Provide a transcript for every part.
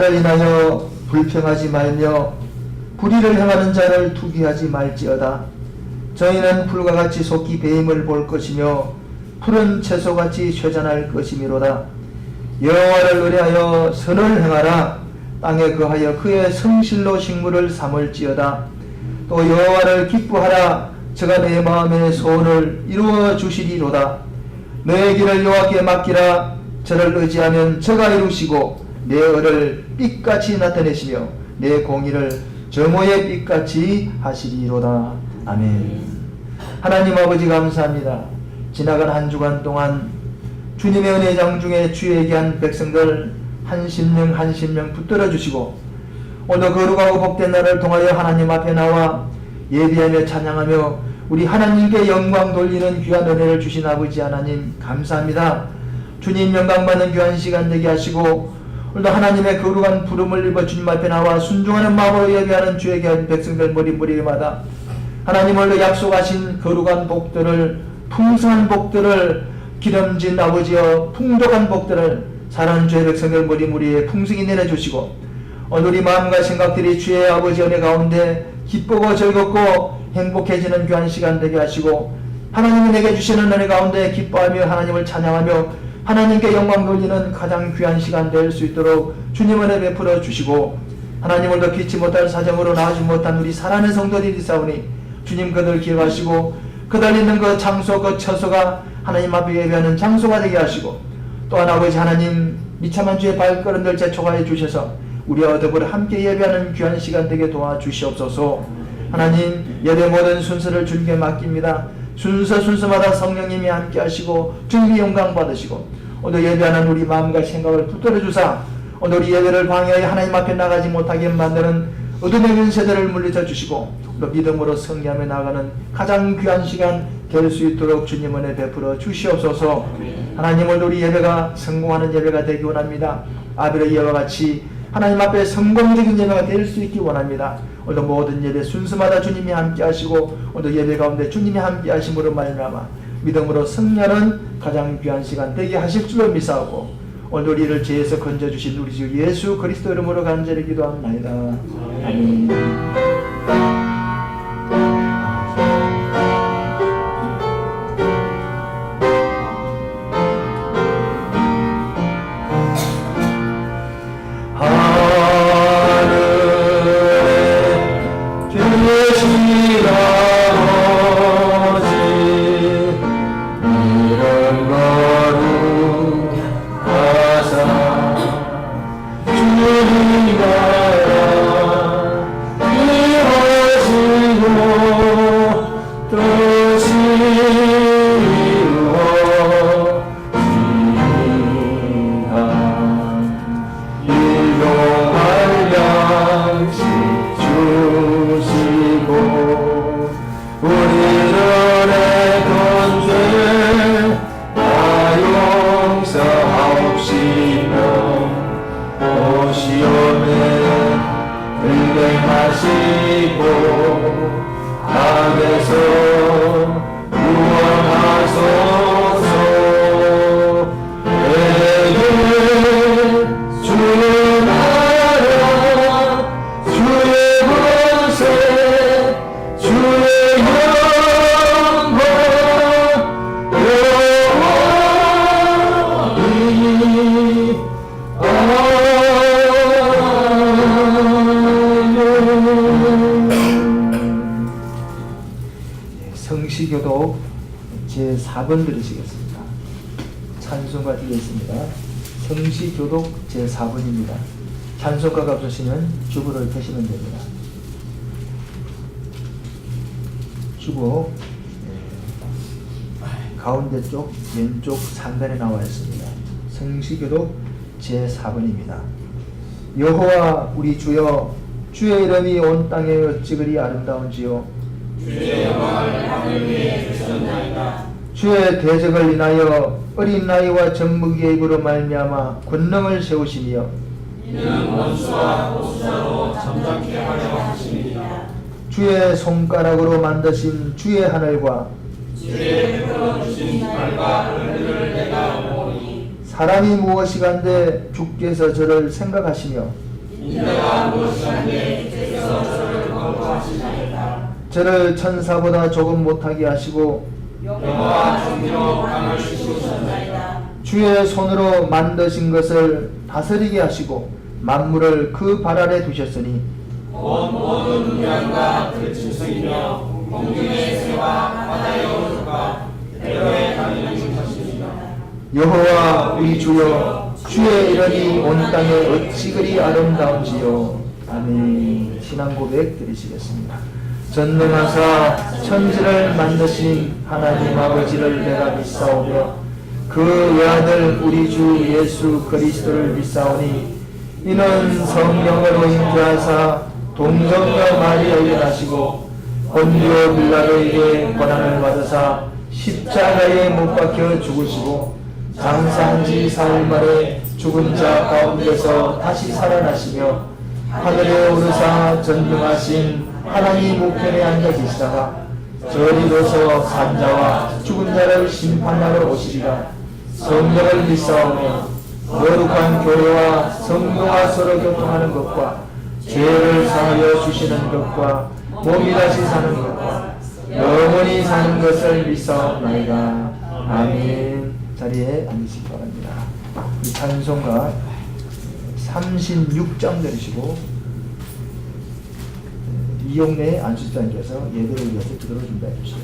자를 인하여 불평하지 말며 불의를 행하는 자를 투기하지 말지어다. 저희는 풀과 같이 속히 배임을 볼 것이며 푸른 채소같이 쇠잔할 것이미로다. 여호와를 의뢰하여 선을 행하라. 땅에 거하여 그의 성실로 식물을 삼을지어다. 또 여호와를 기뻐하라. 저가 내 마음의 소원을 이루어 주시리로다. 너의 길을 여호와께 맡기라. 저를 의지하면 저가 이루시고 내 의를 빛같이 나타내시며 내 공의를 정오의 빛같이 하시리로다. 아멘. 하나님 아버지 감사합니다. 지나간 한 주간 동안 주님의 은혜장 중에 주에게 한 백성들 한 심령 붙들어 주시고 오늘 거룩하고 복된 날을 통하여 하나님 앞에 나와 예배하며 찬양하며 우리 하나님께 영광 돌리는 귀한 은혜를 주신 아버지 하나님 감사합니다. 주님 영광받는 귀한 시간 되게 하시고 오늘도 하나님의 거룩한 부름을 입어 주님 앞에 나와 순종하는 마음으로 예배하는 주에게 한 백성들 머리마다 하나님 오늘도 약속하신 거룩한 복들을 풍성한 복들을 기름진 아버지여 풍족한 복들을 사랑하는 주의 백성들 머리에 풍성히 내려주시고 오늘 우리 마음과 생각들이 주의 아버지 은혜 가운데 기쁘고 즐겁고 행복해지는 귀한 시간 되게 하시고 하나님이 내게 주시는 은혜 가운데 기뻐하며 하나님을 찬양하며 하나님께 영광 돌리는 가장 귀한 시간 될 수 있도록 주님 은혜 베풀어 주시고 하나님을 더 기치 못할 사정으로 나아지 못한 우리 사랑하는 성도들이 있사오니 주님 그들 기억하시고 그들 있는 그 장소 그 처소가 하나님 앞에 예배하는 장소가 되게 하시고 또한 아버지 하나님 미참한 주의 발걸음들 재촉하여 주셔서 우리와 더불어 함께 예배하는 귀한 시간 되게 도와주시옵소서. 하나님 예배 모든 순서를 주님께 맡깁니다. 순서마다 성령님이 함께 하시고 주님이 영광 받으시고 오늘 예배하는 우리 마음과 생각을 붙들어 주사 오늘 우리 예배를 방해하여 하나님 앞에 나가지 못하게 만드는 어둠의 권세들을 물리쳐 주시고 또 믿음으로 승리하며 나가는 가장 귀한 시간 될 수 있도록 주님 은혜 베풀어 주시옵소서. 하나님 오늘 우리 예배가 성공하는 예배가 되기 원합니다. 아벨의 예와 같이 하나님 앞에 성공적인 예배가 될 수 있기 원합니다. 오늘 모든 예배 순서마다 주님이 함께 하시고 오늘 예배 가운데 주님이 함께 하심으로 말미암아 믿음으로 승리하는 가장 귀한 시간 되게 하실 줄로 믿사오고 오늘 우리를 죄에서 건져주신 우리 주 예수 그리스도 이름으로 간절히 기도합니다. 아멘. 성시교독 제4번 들으시겠습니다. 찬송가 드리겠습니다. 성시교독 제4번입니다. 찬송가가 없으시면 주보를 펴시면 됩니다. 주보 가운데 쪽 왼쪽 상단에 나와 있습니다. 성시교독 제4번입니다. 여호와 우리 주여 주의 이름이 온 땅에 어찌 그리 아름다운지요. 주의 영광을 하늘 위에 주셨나이다. 주의 대적을 인하여 어린 나이와 젖먹이의 입으로 말미암아 권능을 세우시며 이는 원수와 보수자로 잠잠케 하려 하심이니라. 주의 손가락으로 만드신 주의 하늘과 주의 베풀어 주신 달과 별들을 내가 보니 사람이 무엇이간데 주께서 저를 생각하시며 인자가 무엇이한데 주께서 저를 권고하시나이다. 저를 천사보다 조금 못하게 하시고 영화와 존귀로 강을 씌우셨나이다. 주의 손으로 만드신 것을 다스리게 하시고 만물을 그 발 아래 두셨으니 온 모든 우량과 그 짐승이며 공중의 새와 바다의 어종과 대로에 다니는 것입니다. 여호와 우리 주여 주의 이름이 온 땅에 어찌 그리 아름다운지요. 아멘. 신앙 고백 드리시겠습니다. 전능하사 천지를 만드신 하나님 아버지를 내가 믿사오며 그 외아들 우리 주 예수 그리스도를 믿사오니 이는 성령으로 잉태하사 동정녀 마리아에게 나시고 본디오 빌라도에게 고난을 받으사 십자가에 못 박혀 죽으시고 장사한 지 사흘 만에 죽은 자 가운데서 다시 살아나시며 하늘에 오르사 전능하신 하나님 우편에 앉아 계시다가 저리로서 산자와 죽은 자를 심판하러 오시리라. 성령을 믿사오며 거룩한 교회와 성도가 서로 교통하는 것과 죄를 사하여 주시는 것과 몸이 다시 사는 것과 영원히 사는 것을 믿사옵나이다. 아멘. 자리에 앉으시기 바랍니다. 이 찬송가 36장 들으시고 이용래 안수장께서 예배를 위해서 기도를 준비해 주시죠.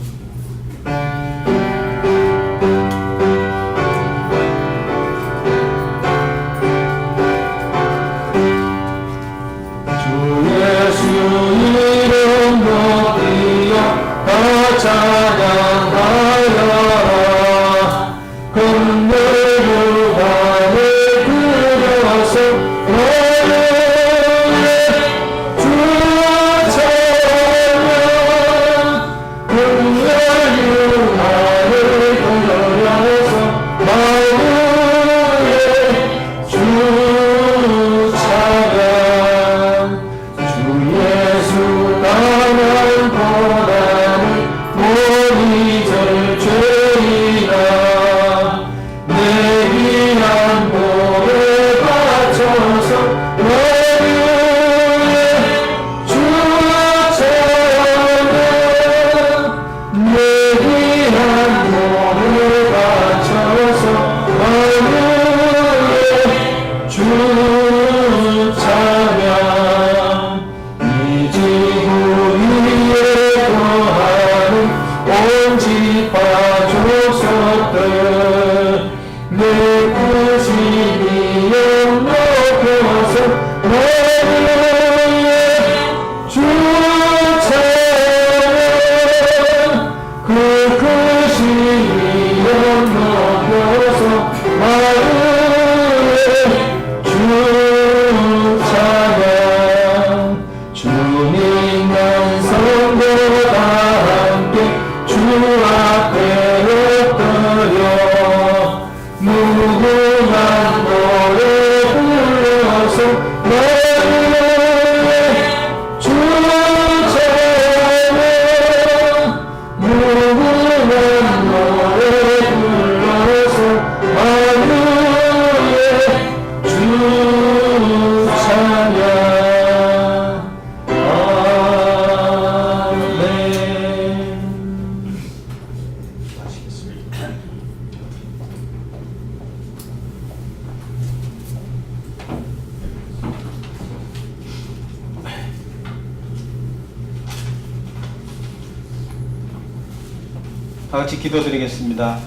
다같이 기도드리겠습니다.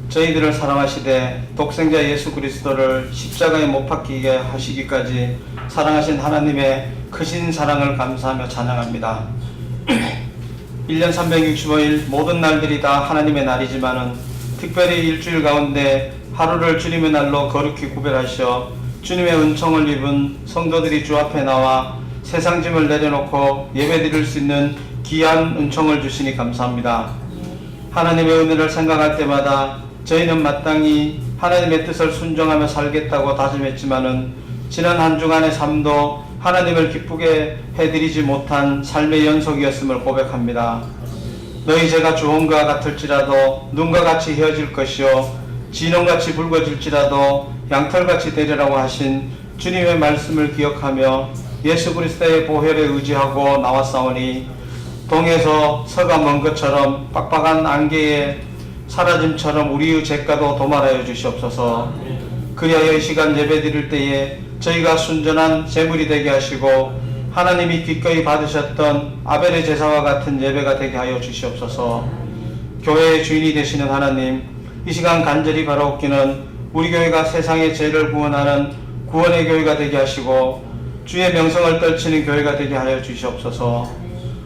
저희들을 사랑하시되 독생자 예수 그리스도를 십자가에 못 박히게 하시기까지 사랑하신 하나님의 크신 사랑을 감사하며 찬양합니다. 1년 365일 모든 날들이 다 하나님의 날이지만은 특별히 일주일 가운데 하루를 주님의 날로 거룩히 구별하셔 주님의 은총을 입은 성도들이 주 앞에 나와 세상 짐을 내려놓고 예배드릴 수 있는 귀한 은총을 주시니 감사합니다. 하나님의 은혜를 생각할 때마다 저희는 마땅히 하나님의 뜻을 순종하며 살겠다고 다짐했지만은 지난 한 주간의 삶도 하나님을 기쁘게 해드리지 못한 삶의 연속이었음을 고백합니다. 너희 죄가 주홍과 같을지라도 눈과 같이 헤어질 것이요 진홍같이 붉어질지라도 양털같이 되리라고 하신 주님의 말씀을 기억하며 예수 그리스도의 보혈에 의지하고 나왔사오니 동에서 서가 먼 것처럼 빡빡한 안개의 사라짐처럼 우리의 죄가도 도말하여 주시옵소서. 그리하여 이 시간 예배 드릴 때에 저희가 순전한 제물이 되게 하시고 하나님이 기꺼이 받으셨던 아벨의 제사와 같은 예배가 되게 하여 주시옵소서. 교회의 주인이 되시는 하나님, 이 시간 간절히 바라옵기는 우리 교회가 세상의 죄를 구원하는 구원의 교회가 되게 하시고 주의 명성을 떨치는 교회가 되게 하여 주시옵소서.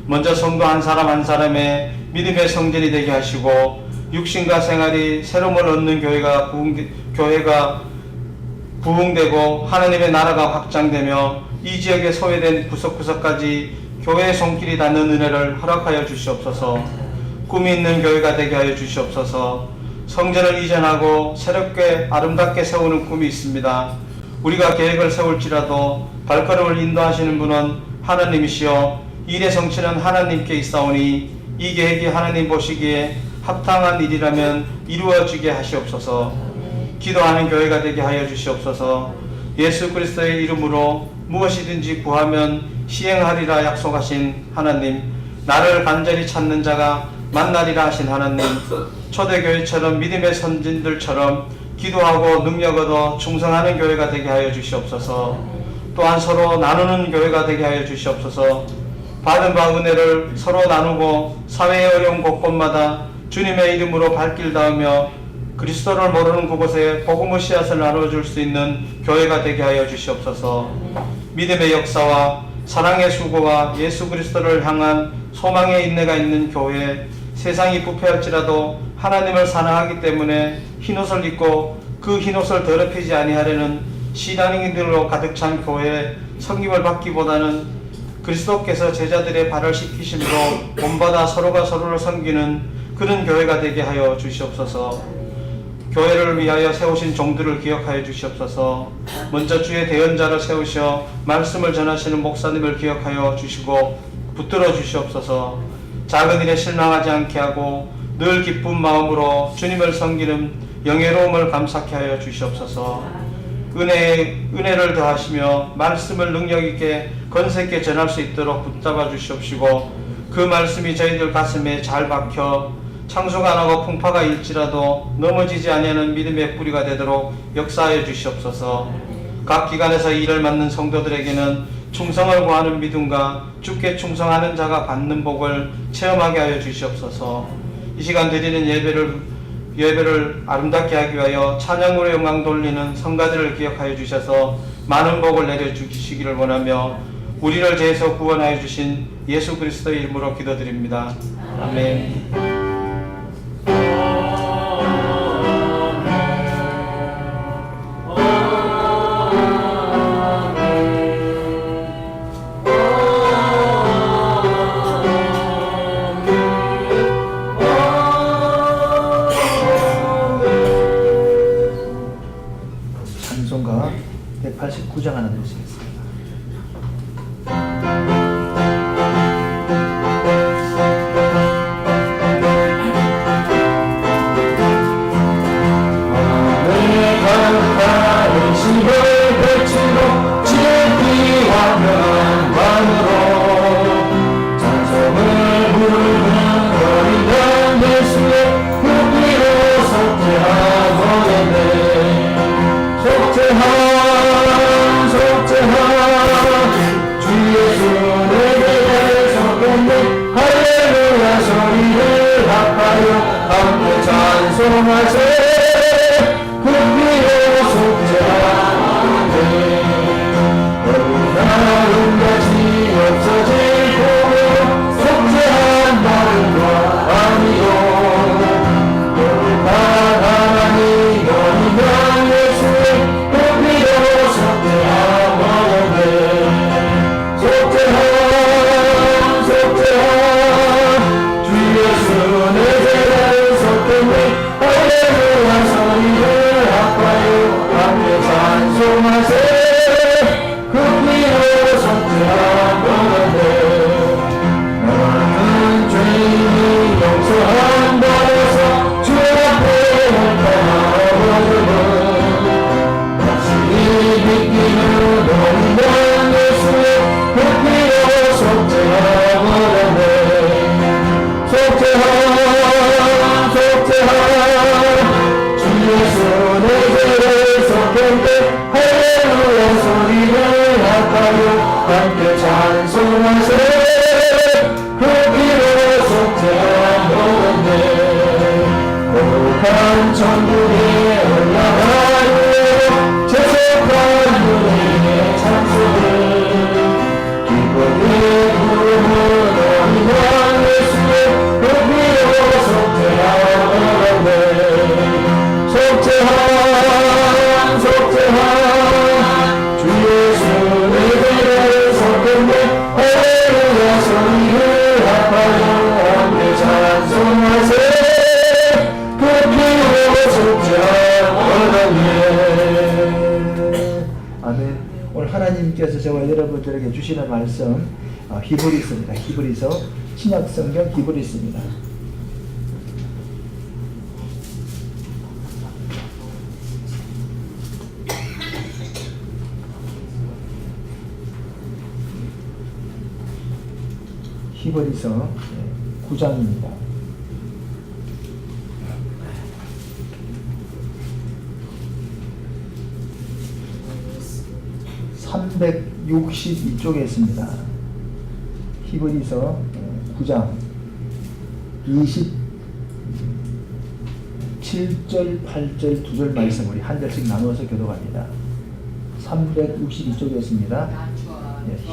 먼저 성도 한 사람 한 사람의 믿음의 성전이 되게 하시고 육신과 생활이 새로움을 얻는 교회가 부흥되고 하나님의 나라가 확장되며 이 지역에 소외된 구석구석까지 교회의 손길이 닿는 은혜를 허락하여 주시옵소서. 꿈이 있는 교회가 되게 하여 주시옵소서. 성전을 이전하고 새롭게 아름답게 세우는 꿈이 있습니다. 우리가 계획을 세울지라도 발걸음을 인도하시는 분은 하나님이시여 일의 성취는 하나님께 있사오니 이 계획이 하나님 보시기에 합당한 일이라면 이루어지게 하시옵소서. 기도하는 교회가 되게 하여 주시옵소서. 예수 그리스도의 이름으로 무엇이든지 구하면 시행하리라 약속하신 하나님, 나를 간절히 찾는 자가 만나리라 하신 하나님, 초대교회처럼 믿음의 선진들처럼 기도하고 능력 얻어 충성하는 교회가 되게 하여 주시옵소서. 또한 서로 나누는 교회가 되게 하여 주시옵소서. 받은 바 은혜를 서로 나누고 사회의 어려운 곳곳마다 주님의 이름으로 발길 닿으며 그리스도를 모르는 그곳에 복음의 씨앗을 나눠줄 수 있는 교회가 되게 하여 주시옵소서. 믿음의 역사와 사랑의 수고와 예수 그리스도를 향한 소망의 인내가 있는 교회, 세상이 부패할지라도 하나님을 사랑하기 때문에 흰옷을 입고 그 흰옷을 더럽히지 아니하려는 신앙인들로 가득 찬 교회에 섬김을 받기보다는 그리스도께서 제자들의 발을 씻기심으로 본받아 서로가 서로를 섬기는 그런 교회가 되게 하여 주시옵소서. 교회를 위하여 세우신 종들을 기억하여 주시옵소서. 먼저 주의 대언자를 세우셔 말씀을 전하시는 목사님을 기억하여 주시고 붙들어 주시옵소서. 작은 일에 실망하지 않게 하고 늘 기쁜 마음으로 주님을 섬기는 영예로움을 감사케 하여 주시옵소서. 은혜를 더하시며 말씀을 능력 있게 건세 있게 전할 수 있도록 붙잡아 주시옵시고 그 말씀이 저희들 가슴에 잘 박혀 창수가 나고 풍파가 일지라도 넘어지지 아니하는 믿음의 뿌리가 되도록 역사하여 주시옵소서. 각 기관에서 일을 맡는 성도들에게는 충성을 구하는 믿음과 주께 충성하는 자가 받는 복을 체험하게 하여 주시옵소서. 이 시간 드리는 예배를 아름답게 하기 위하여 찬양으로 영광 돌리는 성가들을 기억하여 주셔서 많은 복을 내려주시기를 원하며 우리를 죄에서 구원하여 주신 예수 그리스도의 이름으로 기도드립니다. 아멘. 찬송가 189장 하나 드리겠습니다. 할렐루야 소리 찬송하세 그 피로 속죄하였네 거룩한 천국에 올라가요 재석한 유리의 찬송을 기쁨의 구름은 어린양 예수의 그 피로 속죄하였네 속죄한 주 예수 내 죄를 섞었네 할렐루야 소리를 합하여 함께 찬송하세 그 피로 속죄하였네 아멘. 오늘 하나님께서 저와 여러분들에게 주시는 말씀 히브리서입니다. 히브리서 신약성경 히브리서입니다. 히브리서 9장입니다. (362쪽에) 있습니다. 히브리서 9장 27절 8절 2절 말씀 우리 한 절씩 나누어서 교독합니다. 362쪽에 있습니다.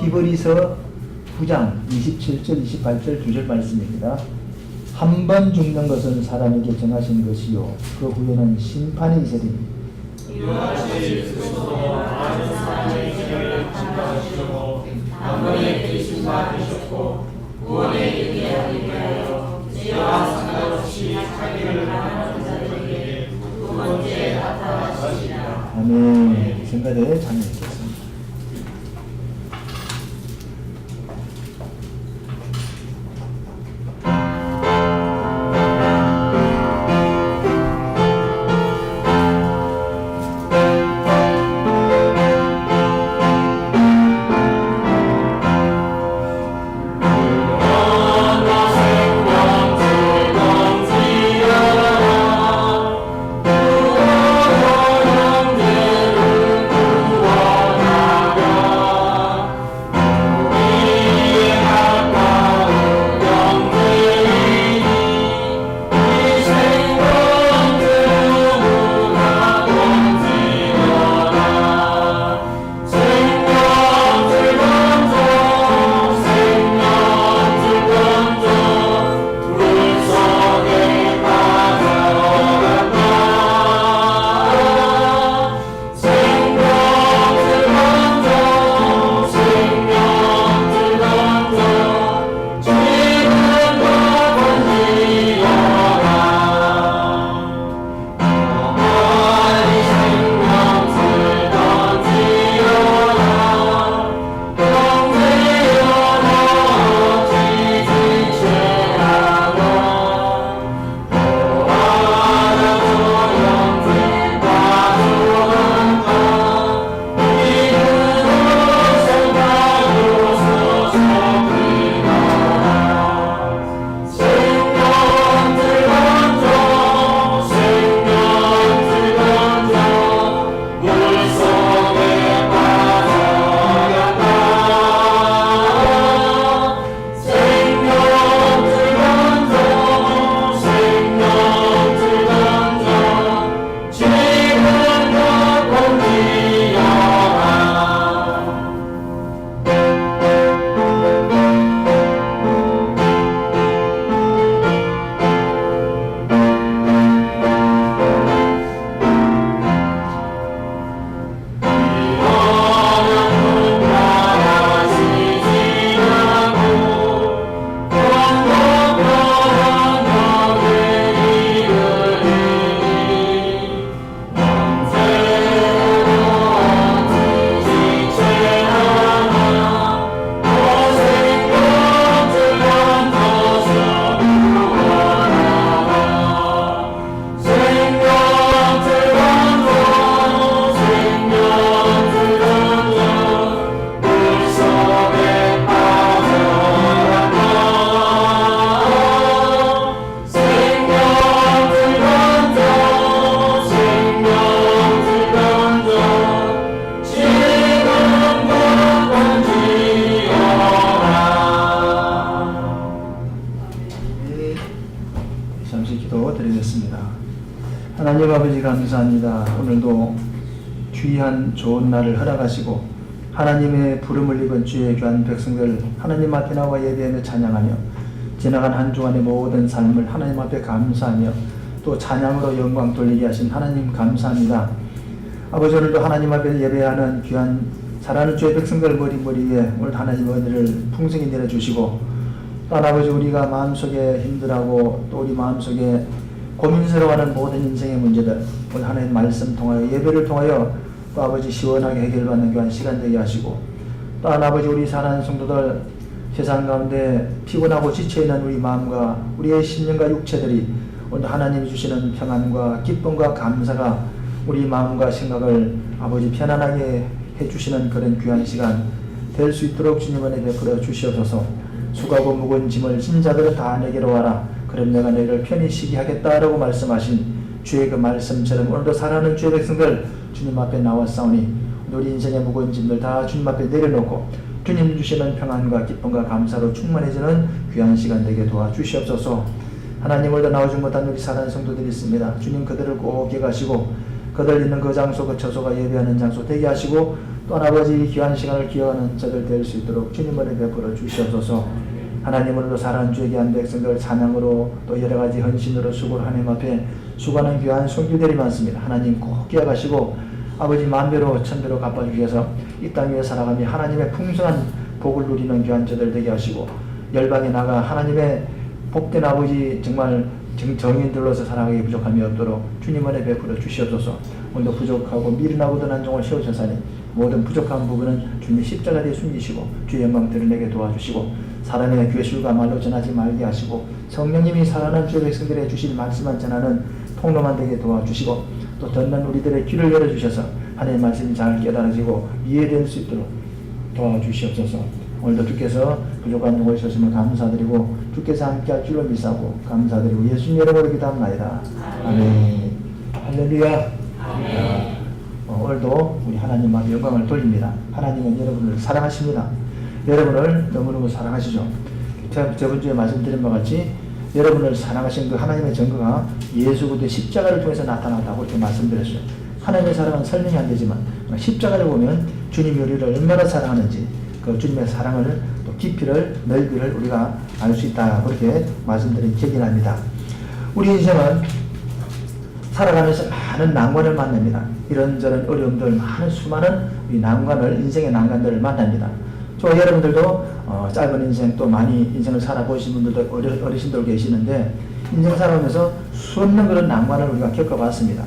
히브리서 9장 27절 28절 2절 말씀입니다. 한 번 죽는 것은 사람에게 정하신 것이요 그 후에는 심판이 있으리니 이와 같이 그리스도 많은 사람의 죄를 담당하시고 한 번에 대신 받으셨고 구원에 이르게 하여 죄와 상관없이 자기를 당하는 자들에게 두 번째 나타나시리라. 아멘. 성가대 찬양했습니다. 구원의 하나님 아버지 감사합니다. 오늘도 귀한 좋은 날을 허락하시고 하나님의 부름을 입은 주의 귀한 백성들 하나님 앞에 나와 예배하며 찬양하며 지나간 한 주간의 모든 삶을 하나님 앞에 감사하며 또 찬양으로 영광 돌리게 하신 하나님 감사합니다. 아버지 오늘도 하나님 앞에 예배하는 귀한 사랑하는 주의 백성들 머리 위에 오늘 하나님 은혜를 풍성히 내려주시고 또 아버지 우리가 마음속에 힘들하고 또 우리 마음속에 고민스러워하는 모든 인생의 문제들 오늘 하나님 말씀 통하여 예배를 통하여 또 아버지 시원하게 해결받는 귀한 시간 되게 하시고 또 아버지 우리 사랑하는 성도들 세상 가운데 피곤하고 지쳐있는 우리 마음과 우리의 심령과 육체들이 오늘 하나님이 주시는 평안과 기쁨과 감사가 우리 마음과 생각을 아버지 편안하게 해주시는 그런 귀한 시간 될 수 있도록 주님 은혜 베풀어 주시옵소서. 수고하고 무거운 짐을 진 자들은 다 내게로 와라. 그럼 내가 너희를 편히 쉬게 하겠다라고 말씀하신 주의 그 말씀처럼 오늘도 사랑하는 주의 백성들 주님 앞에 나왔사오니 우리 인생의 무거운 짐들 다 주님 앞에 내려놓고 주님 주시는 평안과 기쁨과 감사로 충만해지는 귀한 시간 되게 도와주시옵소서. 하나님 오늘도 나오지 못한 우리 사랑하는 성도들이 있습니다. 주님 그들을 꼭 기억하시고 그들 있는 그 장소 그 처소가 예배하는 장소 되게 하시고 또 아버지 귀한 시간을 기억하는 저들 될 수 있도록 주님 은혜 베풀어 주시옵소서. 하나님 오늘도 사랑하는 주의 귀한 백성들 찬양으로 또 여러가지 헌신으로 수고를 하나님 앞에 수고하는 귀한 손길들이 많습니다. 하나님 꼭 기억하시고 아버지 만배로 천배로 갚아주셔서 이 땅 위에 살아가며 하나님의 풍성한 복을 누리는 귀한 저들 되게 하시고 열방에 나가 하나님의 복된 아버지 정말 정인들로서 살아가기 부족함이 없도록 주님 은혜 베풀어 주시옵소서. 오늘도 부족하고 미련하고 든한 종을 세우셨사니 모든 부족한 부분은 주님 십자가 뒤에 숨기시고 주의 영광 드러내게 도와주시고 사람의 괴술과 말로 전하지 말게 하시고 성령님이 살아난 주의 백성들의 주실 말씀만 전하는 통로만 되게 도와주시고 또 듣는 우리들의 귀를 열어주셔서 하나님의 말씀이 잘 깨달아지고 이해될 수 있도록 도와주시옵소서. 오늘도 주께서 부족한 종을 주셨음을 감사드리고 주께서 함께할 줄로 믿사고 감사드리고 예수님 이름으로 기도합니다. 아멘. 할렐루야. 오늘도 우리 하나님 앞에 영광을 돌립니다. 하나님은 여러분을 사랑하십니다. 여러분을 너무너무 사랑하시죠. 제가 저번 주에 말씀드린 바 같이 여러분을 사랑하신 그 하나님의 증거가 예수 그리스도의 십자가를 통해서 나타났다고 이렇게 말씀드렸어요. 하나님의 사랑은 설명이 안 되지만 십자가를 보면 주님이 우리를 얼마나 사랑하는지 그 주님의 사랑을 또 깊이를 넓이를 우리가 알 수 있다 그렇게 말씀드린 기억이 납니다. 우리 인생은 살아가면서 많은 난관을 만납니다. 이런저런 어려움들 많은 수많은 이 난관을 인생의 난관들을 만납니다. 저 여러분들도 짧은 인생 또 많이 인생을 살아보신 분들도 어르신들 계시는데 인생 살아오면서 수없는 그런 난관을 우리가 겪어봤습니다.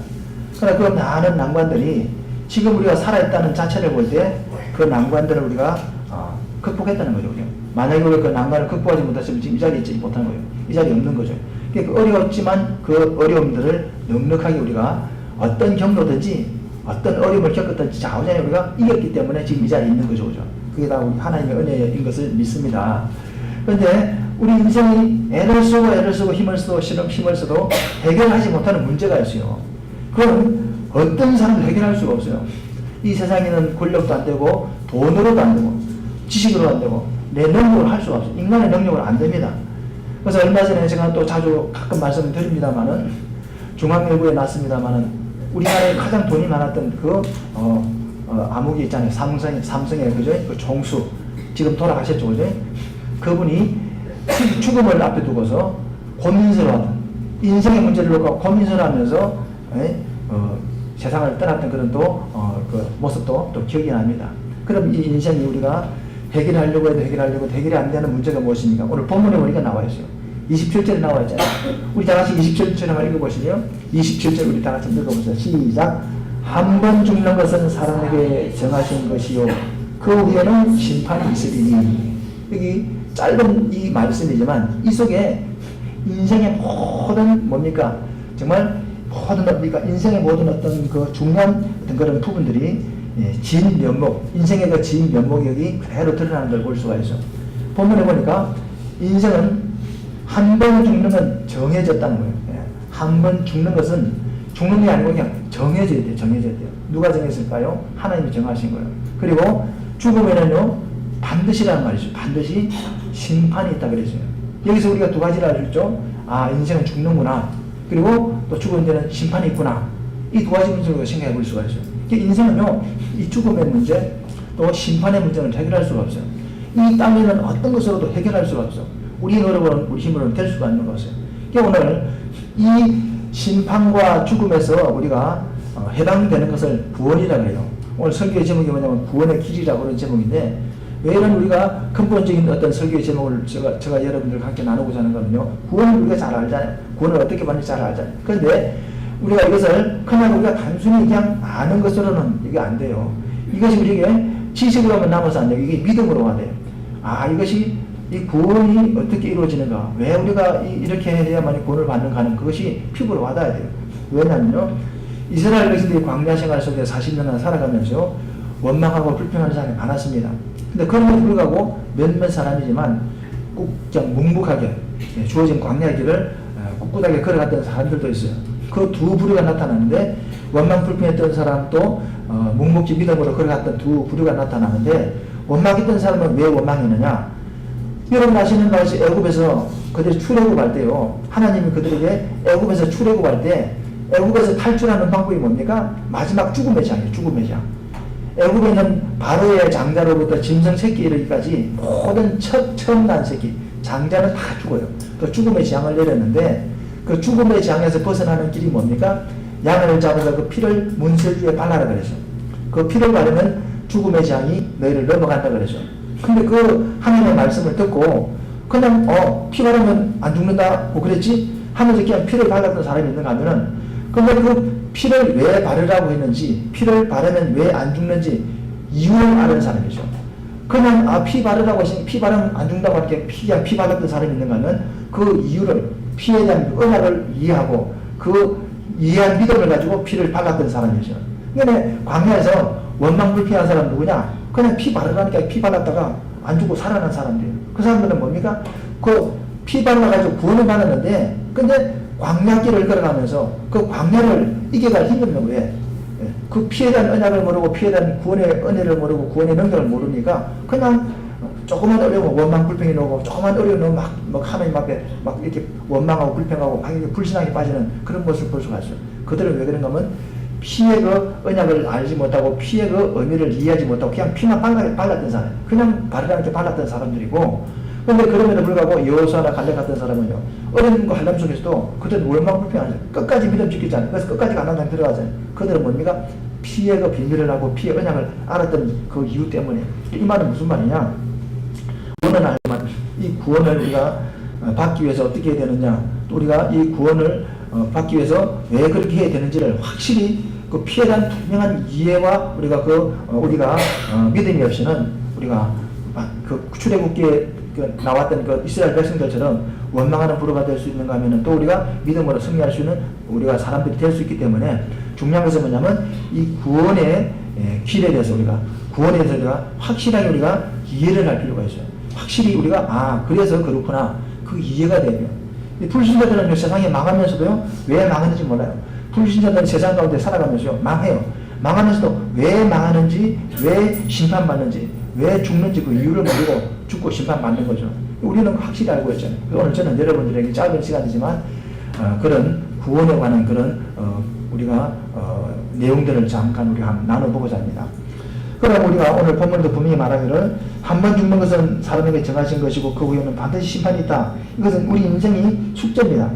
그러나 그 많은 난관들이 지금 우리가 살아있다는 자체를 볼 때 그 난관들을 우리가 극복했다는 거죠. 만약에 우리가 그 난관을 극복하지 못했으면 지금 이 자리에 있지 못한 거예요. 이 자리에 없는 거죠. 그러니까 어려웠지만 그 어려움들을 넉넉하게 우리가 어떤 경로든지 어떤 어려움을 겪었든지 좌우전에 우리가 이겼기 때문에 지금 이 자리에 있는 거죠. 그죠? 그게 다 우리 하나님의 은혜인 것을 믿습니다. 그런데 우리 인생이 애를 쓰고 힘을 써도 힘을 써도 해결하지 못하는 문제가 있어요. 그건 어떤 사람도 해결할 수가 없어요. 이 세상에는 권력도 안 되고 돈으로도 안 되고 지식으로 안 되고 내 능력으로 할 수가 없어요. 인간의 능력으로 안 됩니다. 그래서 얼마 전에 제가 또 자주 가끔 말씀을 드립니다만은 중앙일보에 났습니다만은 우리나라에 가장 돈이 많았던 그 암흑이 있잖아요. 삼성의 그죠? 그 종수 지금 돌아가셨죠, 그죠? 그분이 죽음을 앞에 두고서 고민스러워하던 인생의 문제를 놓고 고민스러워하면서 세상을 떠났던 그런 그 모습도 또 기억이 납니다. 그럼 이 인생이 우리가 해결하려고 해도 해결이 안 되는 문제가 무엇입니까? 오늘 본문에 보니까 나와 있어요. 27절에 나와 있잖아요. 우리 다 같이 27절 한번 읽어보시죠. 27절 우리 다 같이 읽어보세요. 시작. 한 번 죽는 것은 사람에게 정하신 것이요 그 후에는 심판이 있으리니. 여기 짧은 이 말씀이지만 이 속에 인생의 모든 뭡니까? 정말 모든 뭡니까? 인생의 모든 어떤 그 중요한 어떤 그런 부분들이 진 면목, 인생의 그 진 면목이 여기 그대로 드러나는 걸 볼 수가 있어요. 본문에 보니까 인생은 한 번 죽는 건 정해졌다는 거예요. 한 번 죽는 것은 죽는 게 아니고 그냥 정해져야 돼요. 정해져야 돼요. 누가 정했을까요? 하나님이 정하신 거예요. 그리고 죽으면은요 반드시라는 말이죠. 반드시 심판이 있다 그랬어요. 여기서 우리가 두 가지를 알죠. 아, 인생은 죽는구나. 그리고 또 죽은 데는 심판이 있구나. 이 두 가지 문제로 생각해 볼 수가 있어요. 인생은요, 이 죽음의 문제, 또 심판의 문제는 해결할 수가 없어요. 이 땅에는 어떤 것으로도 해결할 수가 없어. 우리 노력으로는, 우리 힘으로는 될 수가 없는 것이에요. 오늘 이 심판과 죽음에서 우리가 해당되는 것을 구원이라고 해요. 오늘 설교의 제목이 뭐냐면 구원의 길이라고 하는 제목인데, 왜 이런 우리가 근본적인 어떤 설교의 제목을 제가 여러분들과 함께 나누고자 하는 거는요, 구원을 우리가 잘 알잖아요. 구원을 어떻게 받는지 잘 알잖아요. 그런데 우리가 이것을 그냥 우리가 단순히 그냥 아는 것으로는 이게 안 돼요. 이것이 우리에게 지식으로만 남아서 안 돼요. 이게 믿음으로 와야 돼요. 아, 이것이 이 구원이 어떻게 이루어지는가? 왜 우리가 이렇게 해야만 구원을 받는가 하는 그것이 피부로 와닿아야 돼요. 왜냐면요, 이스라엘 백성들이 광야 생활 속에 40년을 살아가면서 원망하고 불평하는 사람이 많았습니다. 근데 그럼에도 불구하고 몇몇 사람이지만 꼭 그냥 묵묵하게 주어진 광야 길을 꿋꿋하게 걸어갔던 사람들도 있어요. 그 두 부류가 나타나는데, 원망 불평했던 사람도 묵묵히 믿음으로 걸어갔던 두 부류가 나타나는데, 원망했던 사람은 왜 원망했느냐? 여러분 아시는 바같이 애굽에서 그들이 출애굽할 때요, 하나님이 그들에게 애굽에서 출애굽할 때 애굽에서 탈출하는 방법이 뭡니까? 마지막 죽음의 장이에요. 죽음의 장. 애굽에 있는 바로의 장자로부터 짐승 새끼 이르기까지 모든 처음 난 새끼, 장자는 다 죽어요. 그 죽음의 장을 내렸는데, 그 죽음의 장에서 벗어나는 길이 뭡니까? 양을 잡아서 그 피를 문설주에 발라라 그래서, 그 피를 바르면 죽음의 장이 너희를 넘어간다 그래서. 근데 그 하나님의 말씀을 듣고 그냥 피 바르면 안 죽는다고 그랬지 하면서 그냥 피를 발랐던 사람이 있는가 하면은, 근데 그 피를 왜 바르라고 했는지, 피를 바르면 왜 안 죽는지 이유를 아는 사람이죠. 그냥 피 바르라고 하시니 피 바르면 안 죽는다고 이렇게 피 발랐던 사람이 있는가 하면, 그 이유를, 피에 대한 은하를 이해하고 그 이해한 믿음을 가지고 피를 발랐던 사람이죠. 근데 광야에서 원망 불평한 사람 누구냐? 그냥 피 바르라니까 피 발랐다가 안 죽고 살아난 사람들이에요. 그 사람들은 뭡니까? 그 피 발라가지고 구원을 받았는데, 근데 광야길을 걸어가면서 그 광야를 이겨갈 힘이 없는 거예요. 그 피에 대한 언약을 모르고, 피에 대한 구원의 은혜를 모르고, 구원의 능력을 모르니까 그냥 조그만 어려움, 원망 불평이 나오고, 조그만 어려움 막 하나님 앞에 막 이렇게 원망하고 불평하고 막 이렇게 불신하게 빠지는 그런 모습을 볼 수가 있어요. 그들은 왜 그런가 하면 피의 그 언약을 알지 못하고, 피의 그 의미를 이해하지 못하고, 그냥 피만 발랐던 사람, 그냥 바르게 발랐던 사람들이고, 근데 그럼에도 불구하고 여호수아나 갈렙 같은 사람은요, 어려운 거 한람 속에서도 그들은 원망 불평하죠. 끝까지 믿음 지키잖아요. 그래서 끝까지 가나안 들어가잖아요. 그들은 뭡니까? 피의 그 비밀을 하고 피의 언약을 알았던 그 이유 때문에. 이 말은 무슨 말이냐? 구원은 알지만 이 구원을 우리가 받기 위해서 어떻게 해야 되느냐? 또 우리가 이 구원을 받기 위해서 왜 그렇게 해야 되는지를 확실히 그 피에 대한 분명한 이해와 우리가 믿음이 없이는 우리가 그 출애굽기에 나왔던 그 이스라엘 백성들처럼 원망하는 부류가 될 수 있는가 하면은, 또 우리가 믿음으로 승리할 수 있는 우리가 사람들이 될 수 있기 때문에, 중요한 것은 뭐냐면 이 구원의 길에 대해서 구원에 대해서 우리가 확실하게 우리가 이해를 할 필요가 있어요. 확실히 우리가 그래서 그렇구나, 그 이해가 되면. 불신자들은 세상에 망하면서도요, 왜 망하는지 몰라요. 불신자들은 세상 가운데 살아가면서 망해요. 망하면서도 왜 망하는지, 왜 심판받는지, 왜 죽는지 그 이유를 모르고 죽고 심판받는 거죠. 우리는 확실히 알고 있잖아요. 오늘 저는 여러분들에게 짧은 시간이지만 그런 구원에 관한 그런 우리가 내용들을 잠깐 우리가 나눠보고자 합니다. 그럼 우리가 오늘 본문도 분명히 말하기를, 한 번 죽는 것은 사람에게 정하신 것이고 그 후에는 반드시 심판이 있다. 이것은 우리 인생이 숙제입니다.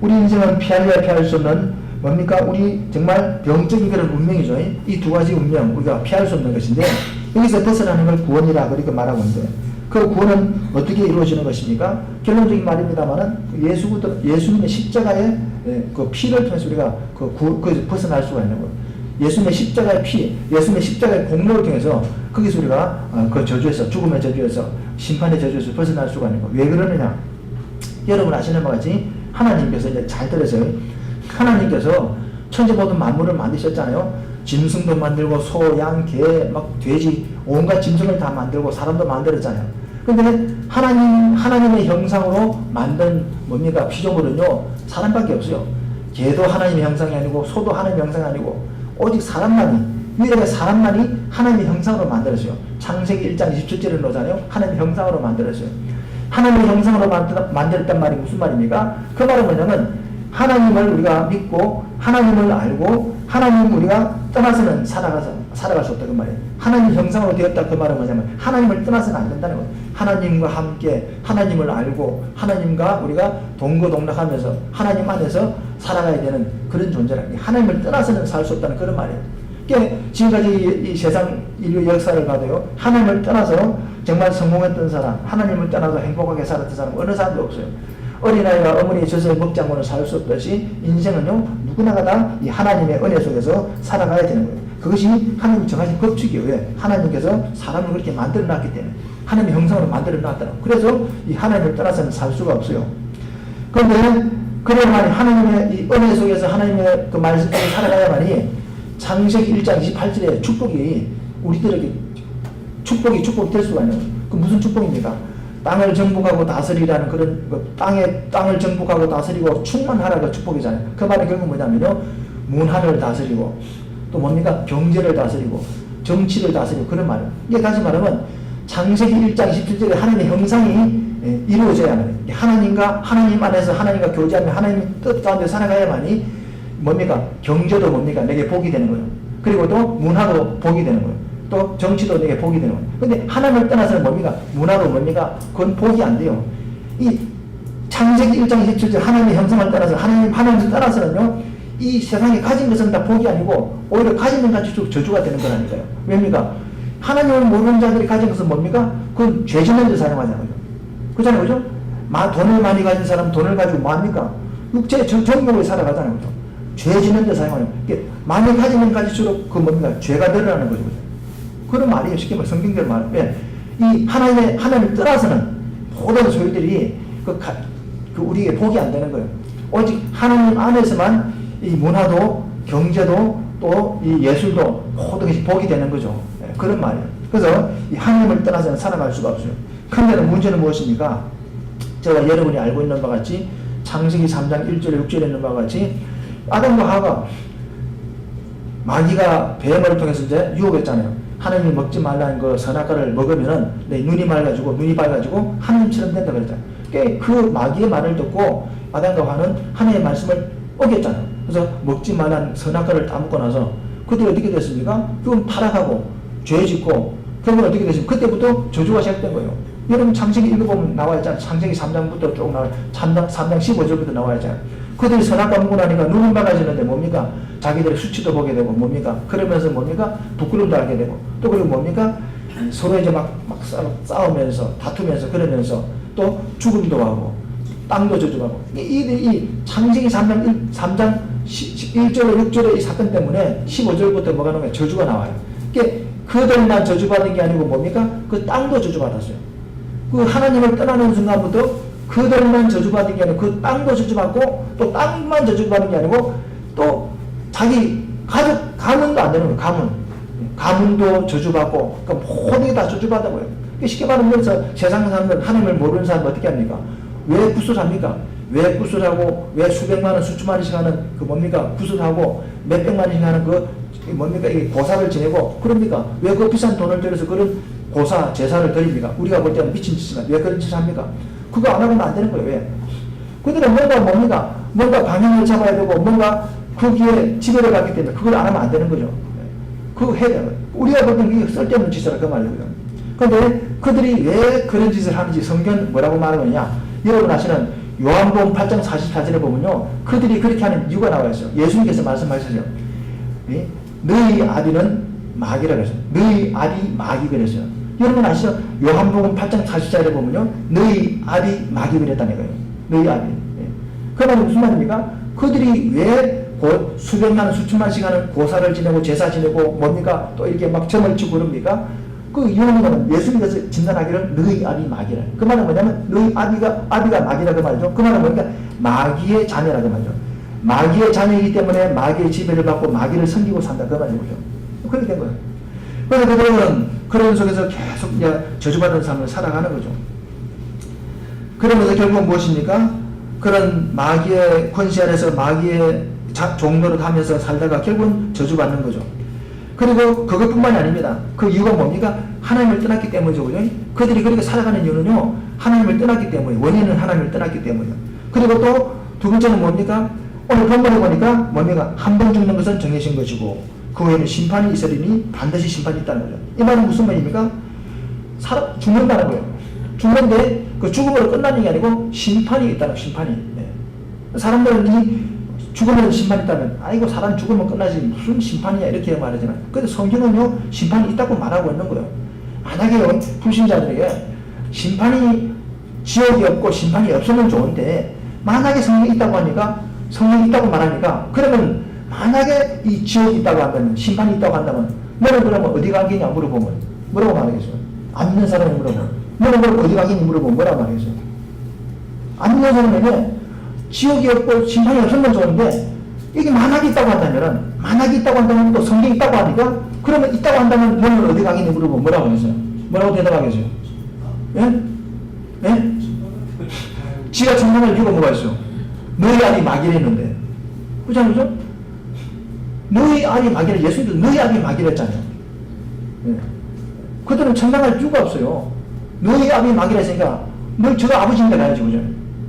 우리 인생은 피할래야 피할 수 없는 뭡니까? 우리 정말 병적인 그런 운명이죠. 이 두 가지 운명 우리가 피할 수 없는 것인데, 여기서 벗어나는 걸 구원이라 그렇게 말하고 있는데, 그 구원은 어떻게 이루어지는 것입니까? 결론적인 말입니다만은 예수님의 십자가의 그 피를 통해서 우리가 그 벗어날 수가 있는 거예요. 예수님의 십자가의 피, 예수님의 십자가의 공로를 통해서 거기서 우리가 그 저주에서, 죽음의 저주에서, 심판의 저주에서 벗어날 수가 있는 거예요. 왜 그러느냐? 여러분 아시는 바와 같이 하나님께서 이제 잘 들으세요. 하나님께서 천지 모든 만물을 만드셨잖아요. 짐승도 만들고 소, 양, 개, 막 돼지, 온갖 짐승을 다 만들고 사람도 만들었잖아요. 근데 하나님의 형상으로 만든 뭡니까? 피조물은요, 사람밖에 없어요. 개도 하나님의 형상이 아니고 소도 하나님의 형상이 아니고 오직 유일하게 사람만이 하나님의 형상으로 만들었어요. 창세기 1장 27절을 놓잖아요. 하나님의 형상으로 만들었어요. 하나님의 형상으로 만들었단 말이 무슨 말입니까? 그 말은 뭐냐면 하나님을 우리가 믿고 하나님을 알고 하나님 우리가 떠나서는 살아갈 수 없다 그 말이에요. 하나님 형상으로 되었다 그 말은 뭐냐면 하나님을 떠나서는 안 된다는 거예요. 하나님과 함께 하나님을 알고 하나님과 우리가 동거동락하면서 하나님 안에서 살아가야 되는 그런 존재라는 거예요. 하나님을 떠나서는 살 수 없다는 그런 말이에요. 그러니까 지금까지 이 세상 인류 역사를 봐도요. 하나님을 떠나서 정말 성공했던 사람, 하나님을 떠나서 행복하게 살았던 사람 어느 사람도 없어요. 어린아이가 어머니의 젖을 먹지 않고는 살 수 없듯이 인생은요 누구나가 다 이 하나님의 은혜 속에서 살아가야 되는 거예요. 그것이 하나님이 정하신 법칙이에요. 왜? 하나님께서 사람을 그렇게 만들어 놨기 때문에 하나님의 형상으로 만들어 놨다는 거예요. 그래서 이 하나님을 떠나서는 살 수가 없어요. 그런데 그래야만이 하나님의 이 은혜 속에서 하나님의 그 말씀 속에 살아가야만이 창세기 1장 28절에 축복이 우리들에게 축복이 될 수가 있는 거예요. 그 무슨 축복입니까? 땅을 정복하고 다스리라는 그런 땅을 정복하고 다스리고 충만하라가 그 축복이잖아요. 그 말이 결국 뭐냐면요. 문화를 다스리고 또 뭡니까? 경제를 다스리고 정치를 다스리고 그런 말이에요. 이게 다시 말하면 창세기 1장 27절에 하나님의 형상이 이루어져야만 하나님과 하나님 안에서 하나님과 교제하며 하나님의 뜻 가운데 살아가야만이 뭡니까? 경제도 뭡니까? 내게 복이 되는 거예요. 그리고 또 문화도 복이 되는 거예요. 또 정치도 내게 복이 되는 거예요. 근데 하나님을 떠나서는 뭡니까? 문화도 뭡니까? 그건 복이 안 돼요. 이 창세기 1장 27절 하나님의 형상을 떠나서 하나님을 떠나서는요. 이 세상에 가진 것은 다 복이 아니고 오히려 가진 것 가지고 저주가 되는 거라니까요. 왜입니까? 하나님을 모르는 자들이 가진 것은 뭡니까? 그건 죄 짓는 데 사용하잖아요. 그렇잖아요. 그죠? 돈을 많이 가진 사람은 돈을 가지고 뭐합니까? 육체 정욕을 살아가잖아요. 그죠? 죄 짓는 데 사용하는 거예요. 많이 가지면 가질수록 그 뭡니까? 죄가 늘어나는 거죠. 그런 말이에요. 쉽게 말해 성경대로 말하면 이 하나님을 떠나서는 모든 소유들이 그 우리에게 복이 안 되는 거예요. 오직 하나님 안에서만 이 문화도 경제도 또 이 예술도 모든 것이 복이 되는 거죠. 그런 말이에요. 그래서 이 하나님을 떠나서는 살아갈 수가 없어요. 그런데 문제는 무엇입니까? 제가 여러분이 알고 있는 바와 같이 창세기 3장 1절에 6절에 있는 바와 같이 아담과 하가 마귀가 뱀을 통해서 이제 유혹했잖아요. 하나님이 먹지 말라는 그 선악과를 먹으면은 내 눈이 밝아지고 하나님처럼 된다 그랬잖아요. 그 마귀의 말을 듣고 아담과 하와는 하나님의 말씀을 어겼잖아요. 그래서 먹지 말라는 선악과를 따먹고 나서 그들이 어떻게 됐습니까? 그건 타락하고 죄 짓고 결국은 어떻게 됐습니까? 그때부터 저주가 시작된 거예요. 여러분 창세기 읽어보면 나와 있잖아요. 창세기 3장부터 쭉 나와요. 3장 15절부터 나와 있잖아요. 그들이 선악과 먹고 나니까 눈이 밝아지는데 뭡니까? 자기들의 수치도 보게 되고 뭡니까? 그러면서 뭡니까? 부끄러움도 알게 되고 또 그리고 뭡니까? 서로 이제 막 싸우면서 다투면서 그러면서 또 죽음도 하고 땅도 저주하고 이 창세기 3장 1절에 6절의 이 사건 때문에 15절부터 뭐가 나오면 저주가 나와요. 그들만 저주받은 게 아니고 뭡니까? 그 땅도 저주받았어요. 그 하나님을 떠나는 순간부터 그들만 저주받은 게 아니고 그 땅도 저주받고 또 땅만 저주받은 게 아니고 또 자기 가족 가문도 안 되는 거예요. 가문도 저주받고 그러니까 모든 게 다 저주받아버려요. 쉽게 말하면 세상 사람들 하나님을 모르는 사람 어떻게 합니까? 왜 구슬합니까? 왜 구슬하고 왜 수백만 원 수천만원씩 하는 그 뭡니까? 구슬하고 몇백만 원씩 하는 그 뭡니까? 이 고사를 지내고 그럽니까? 왜 그 비싼 돈을 들여서 그런 고사 제사를 드립니까? 우리가 볼 때는 미친 짓이나 왜 그런 짓을 합니까? 그거 안 하면 안 되는 거예요. 왜? 그들은 뭔가 방향을 잡아야 되고 뭔가 거기에 지배를 받기 때문에 그걸 안 하면 안 되는 거죠. 그거 해야 돼요. 우리가 볼 때는 이게 쓸데없는 짓이라 그 말이에요. 그런데 그들이 왜 그런 짓을 하는지 성경 뭐라고 말하느냐? 여러분 아시는 요한복음 8장 44절에 보면요. 그들이 그렇게 하는 이유가 나와 있어요. 예수님께서 말씀하셨어요. 너희 아비는 마귀라고 했어요. 너희 아비 마귀 그랬어요. 여러분 아시죠? 요한복음 8장 44절에 보면요. 너희 아비 마귀 그랬다는 거예요. 너희 아비. 그 말은 무슨 말입니까? 그들이 왜 수백만 수천만씩 하는 고사를 지내고 제사 지내고 뭡니까? 또 이렇게 막 점을 치고 그럽니까? 그 이유는 예수님께서 진단하기를 너희 아비 마귀라. 그 말은 뭐냐면 너희 아비가 마귀라 그 말이죠. 그 말은 뭐니까 마귀의 자녀라 그 말이죠. 마귀의 자녀이기 때문에 마귀의 지배를 받고 마귀를 섬기고 산다 그 말이죠. 그렇게 된 거예요. 그래서 그들은 그런 속에서 계속 저주받은 삶을 살아가는 거죠. 그러면서 결국 무엇입니까? 그런 마귀의 권세 안에서 마귀의 종로를 하면서 살다가 결국은 저주받는 거죠. 그리고 그것뿐만이 아닙니다. 그 이유가 뭡니까? 하나님을 떠났기 때문이죠. 그죠? 그들이 그렇게 살아가는 이유는요. 하나님을 떠났기 때문에 원인은 하나님을 떠났기 때문이에요. 그리고 또 두 번째는 뭡니까? 오늘 본문에 보니까 뭡니까? 한 번 죽는 것은 정해진 것이고 그 후에는 심판이 있으리니 반드시 심판이 있다는 거죠. 이 말은 무슨 말입니까? 사람 죽는다는 거예요. 죽는데 그 죽음으로 끝나는 게 아니고 심판이 있다는 심판이. 예. 사람들은 이 죽으면 심판이 있다면 아이고 사람 죽으면 끝나지 무슨 심판이야 이렇게 말하잖아요. 근데 성경은요 심판이 있다고 말하고 있는 거예요. 만약에 불신자들에게 심판이 지옥이 없고 심판이 없으면 좋은데 만약에 성경이 있다고 하니까 성경이 있다고 말하니까 그러면 만약에 이 지옥이 있다고 한다면 심판이 있다고 한다면 너는 그러면 어디 가겠냐 물어보면 뭐라고 말하겠어요? 안 믿는 사람이 물어보면 너는 그럼 어디 가겠니 물어보면 뭐라고 말하겠어요? 안 믿는 사람에게 지옥이 없고 심판이 없으면 좋은데 이게 만약에 있다고 한다면 또 성경이 있다고 하니까 그러면 있다고 한다면 너는 어디 가겠니 물어보면 뭐라고 하겠어요? 뭐라고 대답하겠어요? 예? 예? 지가 정당할 이유가 뭐가 있어? 너희 아비 마귀랬는데 그죠? 너희 아비 마귀를 예수님도 너희 아비 마귀랬잖아요. 예. 그들은 정당할 이유가 없어요. 너희 아비 마귀랬으니까 너희 저도 아버지인데 가야지 그죠?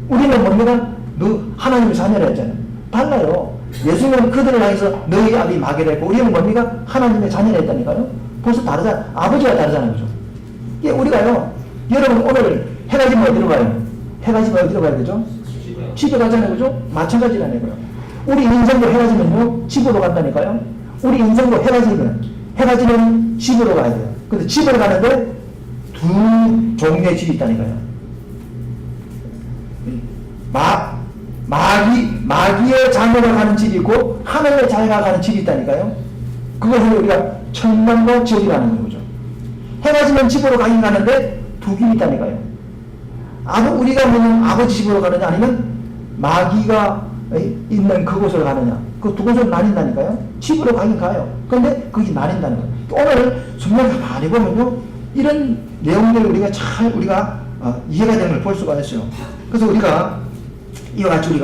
우리는 뭡니까? 너 하나님의 자녀라 했잖아요. 달라요. 예수님은 그들을 향해서 너희 아비 마귀라 했고 우리는 뭡니까? 하나님의 자녀라 했다니까요. 벌써 다르잖아. 아버지가 다르잖아요. 그죠? 예, 우리가요. 여러분 오늘 해가 지면 어디로 가요? 해가 지면 어디로 가야 되죠? 집에 가잖아요. 그죠? 마찬가지라니까요. 우리 인생도 해가 지면요. 집으로 간다니까요. 우리 인생도 해가 지면 집으로 가야 돼요. 근데 집으로 가는데 두 종류의 집이 있다니까요. 마귀의 자녀가 가는 집이 있고 하나님의 자녀가 가는 집이 있다니까요. 그것을 우리가 천당과 지옥이라는 거죠. 해가 지면 집으로 가긴 가는데 두 길이 있다니까요. 우리가 보는 아버지 집으로 가느냐 아니면 마귀가 있는 그곳으로 가느냐 그 두 곳으로 나뉜다니까요. 집으로 가긴 가요. 그런데 그게 나뉜다는 거예요. 오늘 성경을 많이 보면요 이런 내용들을 우리가 이해가 되는 걸 볼 수가 있어요. 그래서 우리가 이와 같이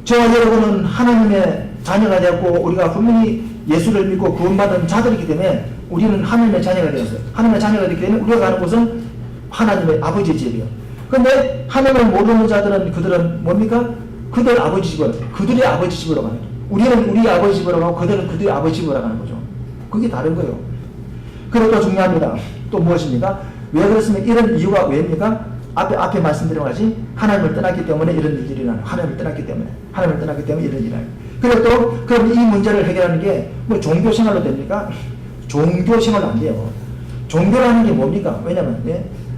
저와 여러분은 하나님의 자녀가 되었고 우리가 분명히 예수를 믿고 구원받은 자들이기 때문에 우리는 하나님의 자녀가 되었어요. 하나님의 자녀가 되기 때문에 우리가 가는 곳은 하나님의 아버지의 집이에요. 근데 하나님을 모르는 자들은 그들은 뭡니까? 그들의 아버지 집으로 가는 거예요. 우리는 우리 아버지 집으로 가고 그들은 그들의 아버지 집으로 가는 거죠. 그게 다른 거예요. 그리고 또 중요합니다. 또 무엇입니까? 왜 그렇습니까? 이런 이유가 왜입니까? 앞에 말씀드린 것이 하나님을 떠났기 때문에 이런 일들이 일어나요. 하나님을 떠났기 때문에 이런 일이 일어나요. 그리고 또 그럼 이 문제를 해결하는 게 뭐 종교 생활로 됩니까? 종교 생활로 안 돼요. 종교라는 게 뭡니까? 왜냐면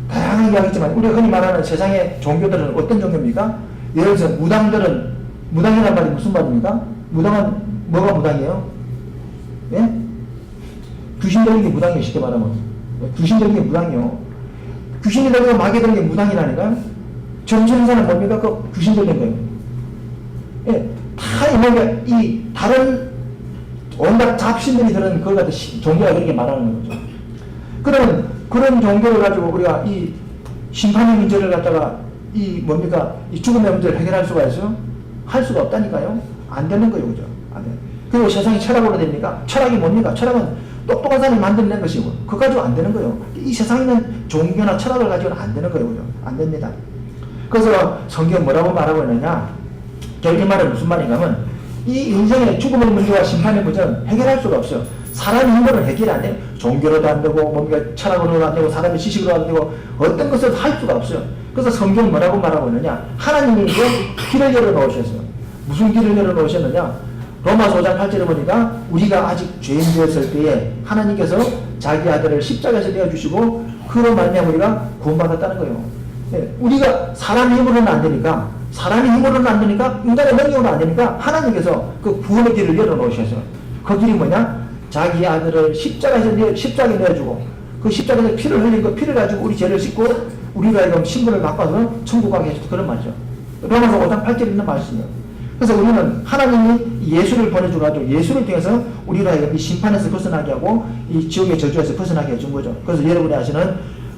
다양하게 하겠지만 우리가 흔히 말하는 세상의 종교들은 어떤 종교입니까? 예를 들어서 무당이란 말이 무슨 말입니까? 무당은 뭐가 무당이에요? 예? 귀신 들린 게 무당이에요. 쉽게 말하면 귀신 들린 게 무당이요. 귀신이 들리고 마귀 들린 게 무당이라니까요. 정신사는 뭡니까? 그 귀신 들린 거예요. 예, 다 이 다른 온갖 잡신들이 들은 그걸 갖다 종교가 그렇게 말하는 거죠. 그러면 그런 종교를 가지고 우리가 이 심판의 문제를 갖다가 이 죽음의 문제를 해결할 수가 있어요? 할 수가 없다니까요. 안 되는 거예요. 그죠? 안 돼. 그리고 세상이 철학으로 됩니까? 철학이 뭡니까? 철학은 똑똑한 사람이 만들어낸 것이고 그거 가지고 안 되는 거예요. 이 세상에 있는 종교나 철학을 가지고는 안 되는 거예요. 그죠? 안 됩니다. 그래서 성경 뭐라고 말하고 있느냐? 결국 이 말은 무슨 말인가 하면 이 인생의 죽음의 문제와 심판의 문제는 해결할 수가 없어요. 사람의 힘으로는 해결이 안 돼요. 종교로도 안 되고 철학으로도 안 되고 사람의 지식으로도 안 되고 어떤 것을 할 수가 없어요. 그래서 성경 뭐라고 말하고 있느냐? 하나님이 이제 길을 열어놓으셨어요. 무슨 길을 열어놓으셨느냐? 로마서 5장 8절에 보니까 우리가 아직 죄인되었을 때에 하나님께서 자기 아들을 십자가에서 내어주시고 그로 말미암아 우리가 구원받았다는 거예요. 우리가 사람의 힘으로는 안 되니까 인간의 능력으로는 안 되니까 하나님께서 그 구원의 길을 열어놓으셨어요. 그 길이 뭐냐? 자기 아들을 십자가에 내어주고 그 십자가에서 피를 흘린 그 피를 가지고 우리 죄를 씻고 우리가 이런 신분을 바꿔서 천국 가게 해줬다 그런 말이죠. 로마서 5장 8절에 있는 말씀이에요. 그래서 우리는 하나님이 예수를 보내주가지고 예수를 통해서 우리가 이 심판에서 벗어나게 하고 이 지옥의 저주에서 벗어나게 해준 거죠. 그래서 여러분이 아시는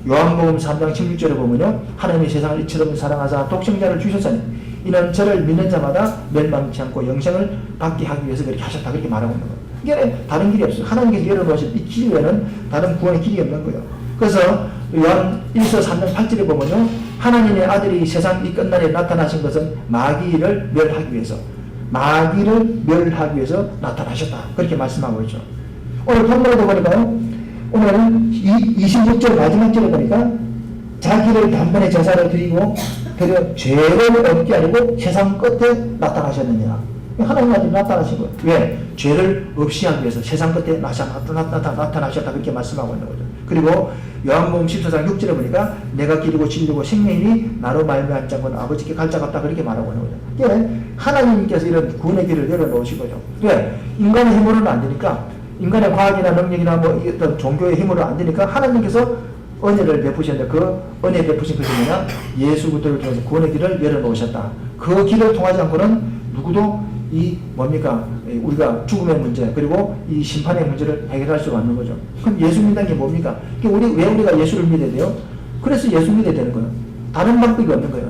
요한복음 3장 16절에 보면요. 하나님이 세상을 이처럼 사랑하사 독생자를 주셨으니 이는 저를 믿는 자마다 멸망치 않고 영생을 받게 하기 위해서 그렇게 하셨다. 그렇게 말하고 있는 거예요. 이게 다른 길이 없어요. 하나님께서 열어놓으신 이 길 외에는 다른 구원의 길이 없는 거예요. 그래서 요한 1서 3장 8절에 보면요. 하나님의 아들이 세상 이 끝날에 나타나신 것은 마귀를 멸하기 위해서 마귀를 멸하기 위해서 나타나셨다. 그렇게 말씀하고 있죠. 오늘 본문에도 보니까요. 오늘은 26절 마지막 절에 보니까 자기를 단번에 제사를 드리고 그려 죄를 없게 하려고 세상 끝에 나타나셨느니라. 하나님이 나타나신 거예요. 왜? 죄를 없이 하기 위해서 세상 끝에 나타나셨다. 그렇게 말씀하고 있는 거죠. 그리고 요한복음 14장 6절에 보니까 내가 길이고 진리고 생명이니 나로 말미암은 자는 아버지께 갈 자가 없다. 그렇게 말하고 있는 거죠. 그러니까 하나님께서 이런 구원의 길을 열어놓으신 거죠. 왜? 인간의 힘으로는 안 되니까, 인간의 과학이나 능력이나 뭐 어떤 종교의 힘으로 안 되니까 하나님께서 은혜를 베푸셨는데 그 은혜 베푸신 것이 뭐냐? 예수 그리스도를 통해서 구원의 길을 열어놓으셨다. 그 길을 통하지 않고는 누구도 이 뭡니까? 우리가 죽음의 문제 그리고 이 심판의 문제를 해결할 수가 없는 거죠. 그럼 예수 믿는 게 뭡니까? 왜 우리가 예수를 믿어야 돼요? 그래서 예수 믿어야 되는 거예요. 다른 방법이 없는 거예요.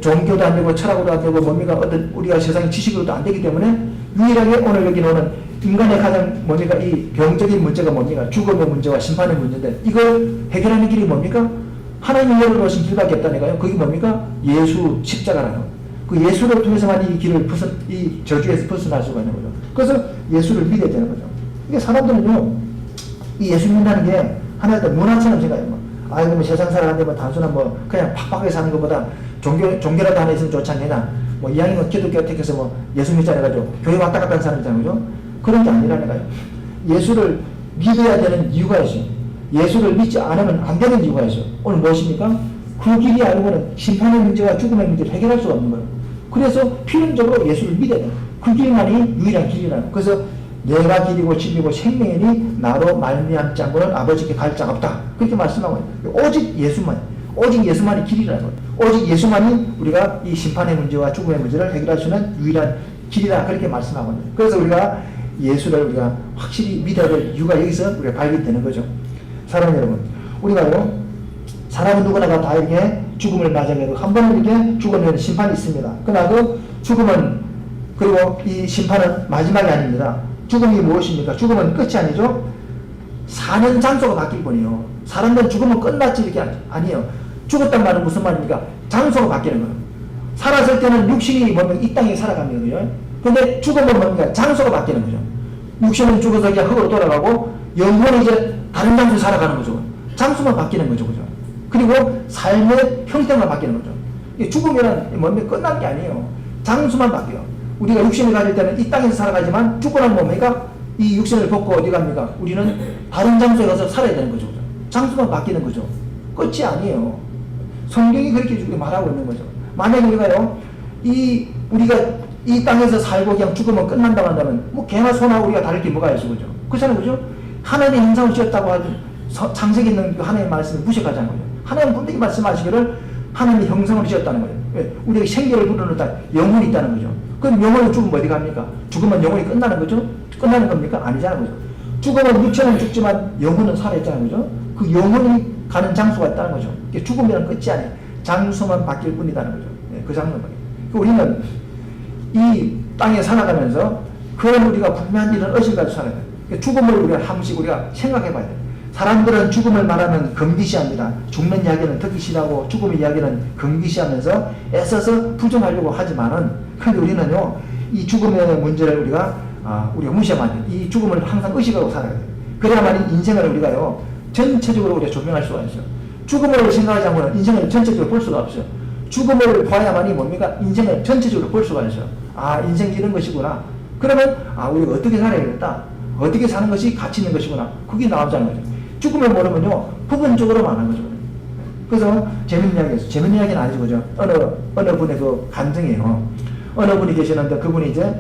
종교도 안 되고 철학으로도 안 되고 뭡니까? 어떤 우리가 세상의 지식으로도 안 되기 때문에 유일하게 오늘 여기 나오는 인간의 가장 뭡니까? 이 병적인 문제가 뭡니까? 죽음의 문제와 심판의 문제인데 이걸 해결하는 길이 뭡니까? 하나님이 열어놓으신 길밖에 없다니까요. 그게 뭡니까? 예수 십자가라는 그 예수를 통해서만 이 길을 이 저주에서 벗어날 수가 있는 거죠. 그래서 예수를 믿어야 되는 거죠. 이게 사람들은요, 이 예수 믿는다는 게 하나의 문화처럼 생각해요. 아이고, 뭐 세상 살아가는데 뭐 단순한 뭐 그냥 팍팍하게 사는 것보다 종교라도 하나 있으면 좋지 않느냐. 뭐 이왕이면 기독교 택해서 뭐 예수 믿자 해가지고 교회 왔다 갔다 하는 사람이잖아요. 그죠? 그런 게 아니라는 거예요. 예수를 믿어야 되는 이유가 있어요. 예수를 믿지 않으면 안 되는 이유가 있어요. 오늘 무엇입니까? 그 길이 아니고는 심판의 문제와 죽음의 문제를 해결할 수가 없는 거예요. 그래서 필연적으로 예수를 믿어야 돼요. 그 길만이 유일한 길이라는 거예요. 그래서 내가 길이고 진리고 생명이니 나로 말미암지 않고는 아버지께 갈 자가 없다. 그렇게 말씀하고 있어요. 오직 예수만이 길이라는 거예요. 오직 예수만이 우리가 이 심판의 문제와 죽음의 문제를 해결할 수 있는 유일한 길이다. 그렇게 말씀하고 있는 거예요. 그래서 우리가 예수를 우리가 확실히 믿어야 될 이유가 여기서 우리가 발견되는 거죠. 사랑하는 여러분, 우리가요, 사람은 누구나 다 이렇게 죽음을 맞이하게 되고 한 번은 이렇게 죽으면 심판이 있습니다. 그러나 그 죽음은, 그리고 이 심판은 마지막이 아닙니다. 죽음이 무엇입니까? 죽음은 끝이 아니죠. 사는 장소가 바뀔 뿐이에요. 사람들은 죽으면 끝났지 이렇게 아니에요. 죽었단 말은 무슨 말입니까? 장소가 바뀌는 거예요. 살았을 때는 육신이 뭡니까? 이 땅에 살아가는 거예요. 근데 죽으면 뭡니까? 장소가 바뀌는 거죠. 육신은 죽어서 그냥 흙으로 돌아가고 영혼은 이제 다른 장소에 살아가는 거죠. 장소만 바뀌는 거죠. 그죠? 그리고 삶의 형태만 바뀌는 거죠. 죽음이란 뭡니까? 끝난 게 아니에요. 장소만 바뀌어요. 우리가 육신을 가질 때는 이 땅에서 살아가지만 죽고 나면 뭡니까? 이 육신을 벗고 어디 갑니까? 우리는 다른 장소에 가서 살아야 되는 거죠. 장소만 바뀌는 거죠. 끝이 아니에요. 성경이 그렇게 말하고 있는 거죠. 만약에 우리가요, 우리가 이 땅에서 살고 그냥 죽으면 끝난다고 한다면, 뭐 개나 소나 우리가 다를 게 뭐가 있어, 그죠? 그렇잖아요, 그죠? 하나님의 형상을 지었다고 하는 창세기 있는 그 하나님의 말씀을 무식하자는 거죠. 하나님 분명히 말씀하시기를 하나님의 형상을 지었다는 거예요. 왜? 우리가 생기를 불어넣었다. 영혼이 있다는 거죠. 그럼 영혼이 죽으면 어디 갑니까? 죽으면 영혼이 끝나는 거죠? 끝나는 겁니까? 아니잖아요, 그죠? 죽으면 육체는 죽지만 영혼은 살아있잖아요, 그죠? 그 영혼이 가는 장소가 있다는 거죠. 죽으면 끝이 아니에요. 장소만 바뀔 뿐이다는 거죠. 그 장소만 바뀌어요. 우리는 이 땅에 살아가면서 그런 우리가 분명한 일은 의식을 가지고 살아야 돼요. 죽음을 우리가 한 번씩 우리가 생각해 봐야 돼요. 사람들은 죽음을 말하면 금기시합니다. 죽는 이야기는 듣기 싫어하고 죽음의 이야기는 금기시하면서 애써서 부정하려고 하지만은, 근데 우리는요, 이 죽음의 문제를 우리가 무시하면 안 돼요. 이 죽음을 항상 의식하고 살아야 돼요. 그래야만 인생을 우리가요, 전체적으로 우리가 조명할 수가 있어요. 죽음을 생각하지 않고는 인생을 전체적으로 볼 수가 없어요. 죽음을 봐야만이 뭡니까? 인생을 전체적으로 볼 수가 있어요. 아, 인생이 이런 것이구나. 그러면, 우리가 어떻게 살아야겠다. 어떻게 사는 것이 가치 있는 것이구나. 그게 나오자는 거죠. 죽음을 모르면요, 부분적으로만 하는 거죠. 그래서 재밌는 이야기였어요. 재밌는 이야기는 아니죠, 그죠? 어느 분의 그 감정이에요. 어느 분이 계시는데 그분이 이제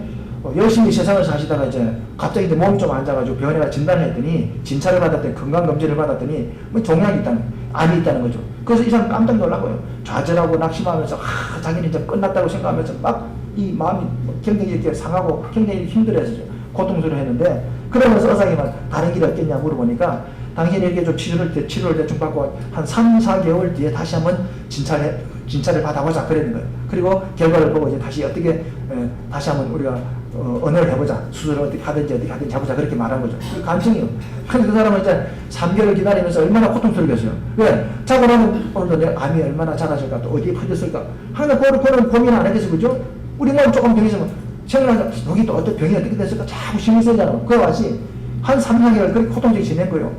열심히 세상을 사시다가 이제 갑자기 이제 몸이 좀 안 좋아가지고 병원에 가 진단을 했더니, 진찰을 받았더니, 건강검진을 받았더니 뭐 종양이 암이 있다는 거죠. 그래서 이 사람 깜짝 놀라고요. 좌절하고 낙심하면서 자기는 이제 끝났다고 생각하면서 막 이 마음이 굉장히 이렇게 상하고 굉장히 힘들어했어요. 고통스러워 했는데, 그러면서 의사님은 다른 길이 없겠냐 물어보니까, 당신이 이렇게 좀 치료를 대충 받고 한 3, 4개월 뒤에 다시 한번 진찰을 받아보자 그랬는 거예요. 그리고 결과를 보고 이제 다시 어떻게 다시 한번 우리가 언어를 해보자. 수술을 어떻게 하든지 해보자. 그렇게 말한 거죠. 그 감정이요. 근데 그 사람은 이제 3개월을 기다리면서 얼마나 고통스럽겠어요. 왜? 자고 나면 오늘도 내 암이 얼마나 작아질까, 또 어디에 퍼졌을까. 항상 그거는 고민 안 했겠어요. 그죠? 우리 몸 조금 병 있으면 생각나서 여기 또 어떤 병이 어떻게 됐을까 자꾸 신경 쓰잖아. 그와 같이 한 3, 4개월 그렇게 고통적이 지낸 거예요.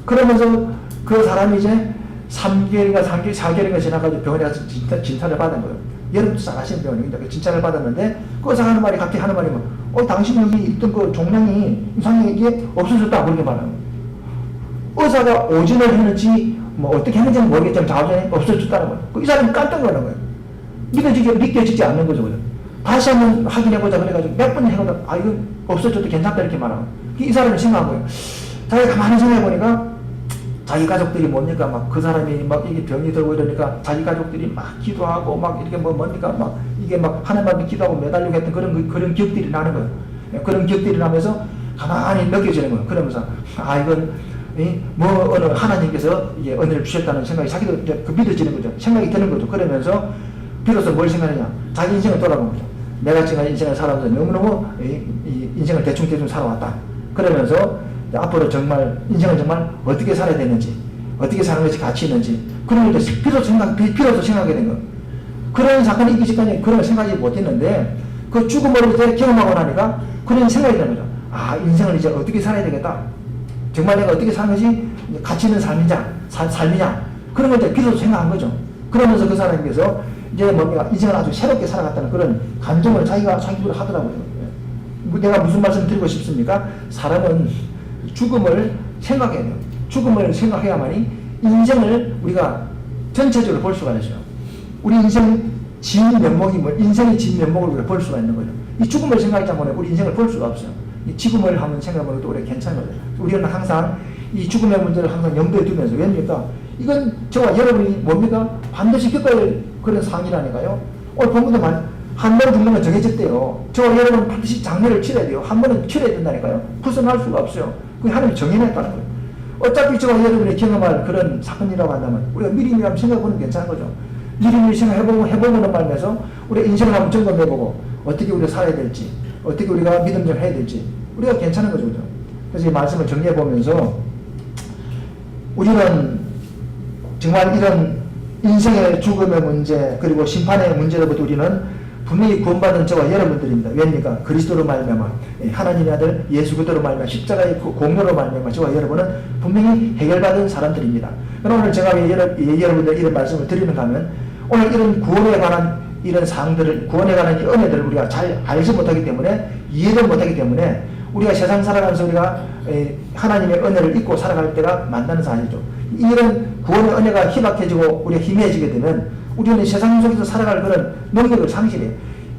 그러면서 그 사람이 이제 3개월인가 4개월인가 지나가지고 병원에 가서 진찰을 받은 거예요. 여러분도 잘 아시는 병원입니다. 그 진찰을 받았는데 그 의사가 하는 말이 갑자기 하는 말이 뭐 당신 여기 있던 그 종양이 이상하게 이게 없어졌다 그렇게 말하는 거예요. 의사가 오진을 했는지 뭐 어떻게 했는지는 모르겠지만 자우전에 없어졌다는 거예요. 이 사람이 깜짝 놀란 거예요. 믿겨지지 않는 거죠. 다시 한번 확인해보자 그래가지고 몇 번 해보다 이거 없어져도 괜찮다 이렇게 말하고 이 사람이 생각한 거예요. 자기가 가만히 생각해보니까 자기 가족들이 뭡니까 막 그 사람이 막 이게 병이 들고 이러니까 자기 가족들이 막 기도하고 막 이렇게 뭡니까 막 이게 막 하나님한테 기도하고 매달리고 했던 그런 기억들이 나는 거예요. 그런 기억들이 나면서 가만히 느껴지는 거예요. 그러면서 이건 뭐 어느 하나님께서 이게 은혜를 주셨다는 생각이 자기도 그 믿어지는 거죠. 생각이 드는 거죠. 그러면서 비로소 뭘 생각하냐 자기 인생을 돌아본 거죠. 내가 지금 인생을 살아오면서 너무너무 이 인생을 대충 살아왔다. 그러면서 앞으로 정말 인생을 정말 어떻게 살아야 되는지 어떻게 사는 것이 가치 있는지 그런 걸 비로소 생각하게 된 거예요. 그런 사건이 있기 전까지 그런 걸 생각하지 못했는데 그 죽음으로 이제 경험하고 나니까 그런 생각이 드는 거죠. 인생을 이제 어떻게 살아야 되겠다. 정말 내가 어떻게 사는 것이 가치 있는 삶이냐 그런 걸 이제 비로소 생각한 거죠. 그러면서 그 사람께서 이제 뭡니까 인생을 아주 새롭게 살아갔다는 그런 감정을 자기가 하더라고요. 내가 무슨 말씀 드리고 싶습니까? 사람은 죽음을 생각해야 돼요. 죽음을 생각해야만이 인생을 우리가 전체적으로 볼 수가 있어요. 우리 인생의 진면목을 우리가 볼 수가 있는 거죠. 이 죽음을 생각하지 않으면 우리 인생을 볼 수가 없어요. 이 죽음을 한번 생각해보면 또 우리가 괜찮은 거죠. 우리는 항상 이 죽음의 문제를 항상 염두에 두면서 왜입니까? 이건 저와 여러분이 뭡니까? 반드시 겪어야 그런 상황이라니까요. 오늘 본문도 한 번 죽는 건 정해졌대요. 저와 여러분은 반드시 장례를 치러야 돼요. 한 번은 치러야 된다니까요. 벗어날 수가 없어요. 그게 하나님이 정해냈다는 거예요. 어차피 저와 여러분이 경험할 그런 사건이라고 한다면 우리가 미리미리 한번 생각해보는 게 괜찮은 거죠. 미리미리 생각해보는 말면서 우리가 인생을 한번 점검해보고 어떻게 우리가 살아야 될지 어떻게 우리가 믿음을 해야 될지 우리가 괜찮은 거죠. 그죠? 그래서 이 말씀을 정리해보면서 우리는 정말 이런 인생의 죽음의 문제 그리고 심판의 문제로부터 우리는 분명히 구원받은 저와 여러분들입니다. 왜입니까? 그리스도로 말미암아 하나님의 아들 예수 그리스도로 말미암아 십자가의 공로로 말미암아 저와 여러분은 분명히 해결받은 사람들입니다. 그럼 오늘 제가 왜 여러분들 이런 말씀을 드리는가 하면 오늘 이런 구원에 관한 이런 사항들을 구원에 관한 이 은혜들을 우리가 잘 알지 못하기 때문에 이해를 못하기 때문에 우리가 세상 살아가면서 우리가 하나님의 은혜를 잊고 살아갈 때가 만나는 사실이죠. 이런 구원의 은혜가 희박해지고 우리가 희미해지게 되면 우리는 세상 속에서 살아갈 그런 능력을 상실해요.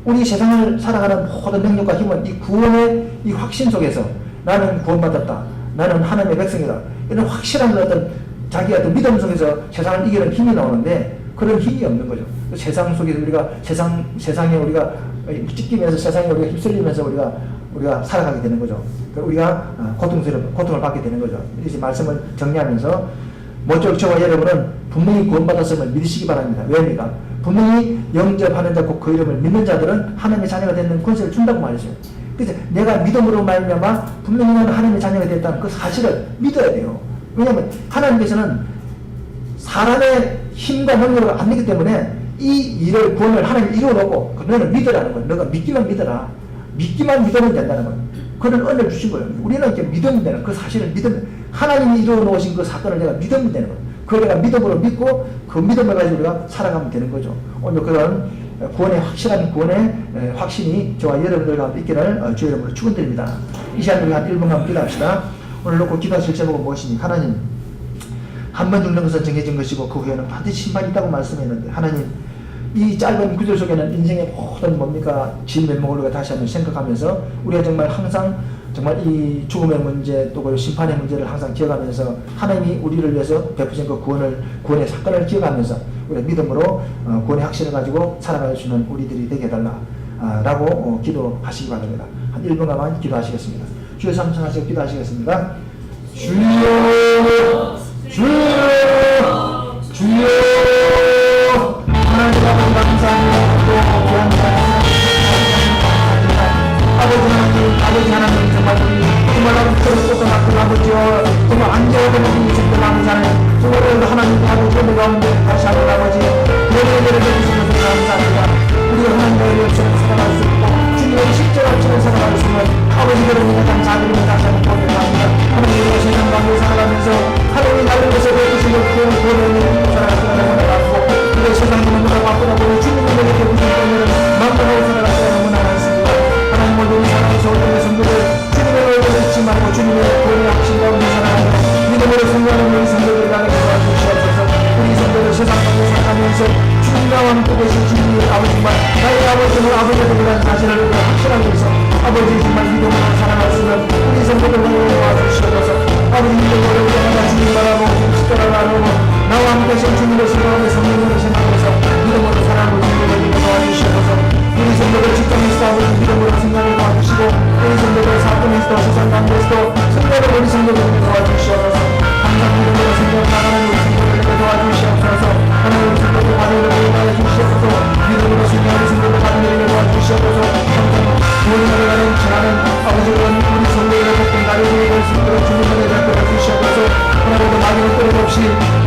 우리 세상을 살아가는 모든 능력과 힘은 이 구원의 이 확신 속에서 나는 구원받았다. 나는 하나님의 백성이다. 이런 확실한 어떤 자기의 어떤 믿음 속에서 세상을 이기는 힘이 나오는데 그런 힘이 없는 거죠. 세상 속에서 우리가 세상에 우리가 찢기면서 세상에 우리가 휩쓸리면서 우리가 살아가게 되는 거죠. 우리가 고통을 받게 되는 거죠. 이제 말씀을 정리하면서 모쪼록 저와 여러분은 분명히 구원받았음을 믿으시기 바랍니다. 왜입니까? 분명히 영접하는 자 곧 그 이름을 믿는 자들은 하나님의 자녀가 되는 권세를 준다고 말했어요. 그래서 내가 믿음으로 말미암아 분명히 나는 하나님의 자녀가 됐다는 그 사실을 믿어야 돼요. 왜냐하면 하나님께서는 사람의 힘과 능력을 안 믿기 때문에 이 일을 구원을 하나님이 이루어놓고 너는 믿으라는 거예요. 너가 믿기만 믿어라. 믿기만 믿으면 된다는 거예요. 그런 은혜를 주신 거예요. 우리는 이렇게 믿으면 되는 그 사실을 믿으면 하나님이 이루어놓으신 그 사건을 내가 믿으면 되는 거예요. 그걸 내가 믿음으로 믿고 그 믿음을 가지고 우리가 살아가면 되는 거죠. 오늘 그런 구원의 확실한 구원의 확신이 저와 여러분들 가운데 있기를 주의 이름으로 축원드립니다. 이 시간 우리 한 1분간 기도합시다. 오늘 놓고 기도하실 제목은 무엇이니? 하나님 한 번 죽는 것은 정해진 것이고 그 후에는 반드시 심판이 있다고 말씀했는데 하나님 이 짧은 구절 속에는 인생의 모든 뭡니까 진면목을 우리가 다시 한번 생각하면서 우리가 정말 항상 정말 이 죽음의 문제 또 심판의 문제를 항상 기억하면서 하나님이 우리를 위해서 베푸신 그 구원의 사건을 기억하면서 우리가 믿음으로 구원의 확신을 가지고 살아갈 수 있는 우리들이 되게 해달라 라고 기도하시기 바랍니다. 한 1분간만 기도하시겠습니다. 주여 삼천하시고 기도하시겠습니다. 주여 주여 주여 하나님 감사합니다. 아버지 하나님 정말 정말 그렇고 같은 아버지와 정말 안전하게 먹는 주님들 아버지 하나님 정말 하나님 아버지 은혜 가운데 다시 한번 아버지 예배를 해주시는 것을 감사합니다. 우리가 하나님의 은혜를 살아갈 수 있고 주님의 십자가 있다는 사실을 우리가 확실하게 해서 아버지 정말 믿음으로 살아갈 수 있는 우리 성도들을 도와주시옵소서. 아버지 믿음으로 우리가 주님 바라보고 십자가를 바라보고 나와 함께 하신 주님의 생각에 성령으로 생각해서 믿음으로 살아가고 주님을 도와주시옵소서. 우리 성도들 직장에서도 아버지 믿음으로 생각을 도와주시고 우리 성도들 사건에서도 세상 가운데서도 성도를 우리 성도들을 도와주시옵소서. 항상 믿음으로 생각을 나가는 우리 성도들에게 도와주시옵소서. 하나님 우리 성도들 가정을 위하여 주시옵소서. 믿음으로 생각하는 성도들 가정에게 도와주시옵소서. 항상 좋은 날에 가는 지나는 아버지는 우리 성도들의 복된 가정을 위해 성도를 주님만에 잡도록 주시옵소서. 하나님도 마지막 때는 없이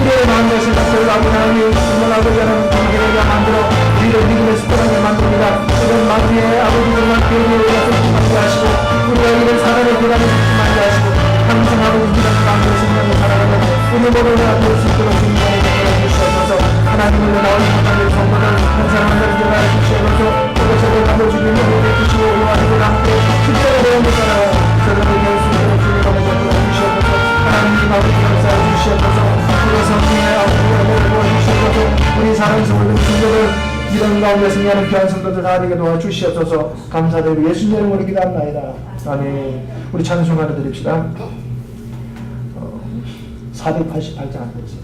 우리의 마음의 생각들을 하나님 정말 아버지 하나님 관계를 만들어 우리를 믿음의 습관하게 만듭니다. 이런 마음의 아버지 정말 교회에 와서 충만하게 하시고 우리가 이런 사람의 기간을 충만하게 하시고 항상 아버지 기간 가운데 생명을 살아가는 우리 모두를 앞에 수 있도록 주님만에 잡도록 주시옵소서. 하나님으로 나올 하나님의 성도를 한 사람 한 사람 되게 주시옵소서. 그것을 감독 주님을 보내 주시고 우리와 함께 십자가에 대한 것을 저들에게 할 수 있도록 주님만에 잡도록 주시옵소서. 하나님 아버지 역사해 주시옵소서. 우리 성령의 아버지를 도와주시옵소서. 우리 사랑하는 성도들 이런 가운데 승리하는 귀한 성도들 다 되게 도와주시옵소서. 감사드리고 예수님 이름으로 기도합나이다. 아멘. 우리 찬송하러 드립시다. 488장 안 되겠습니다.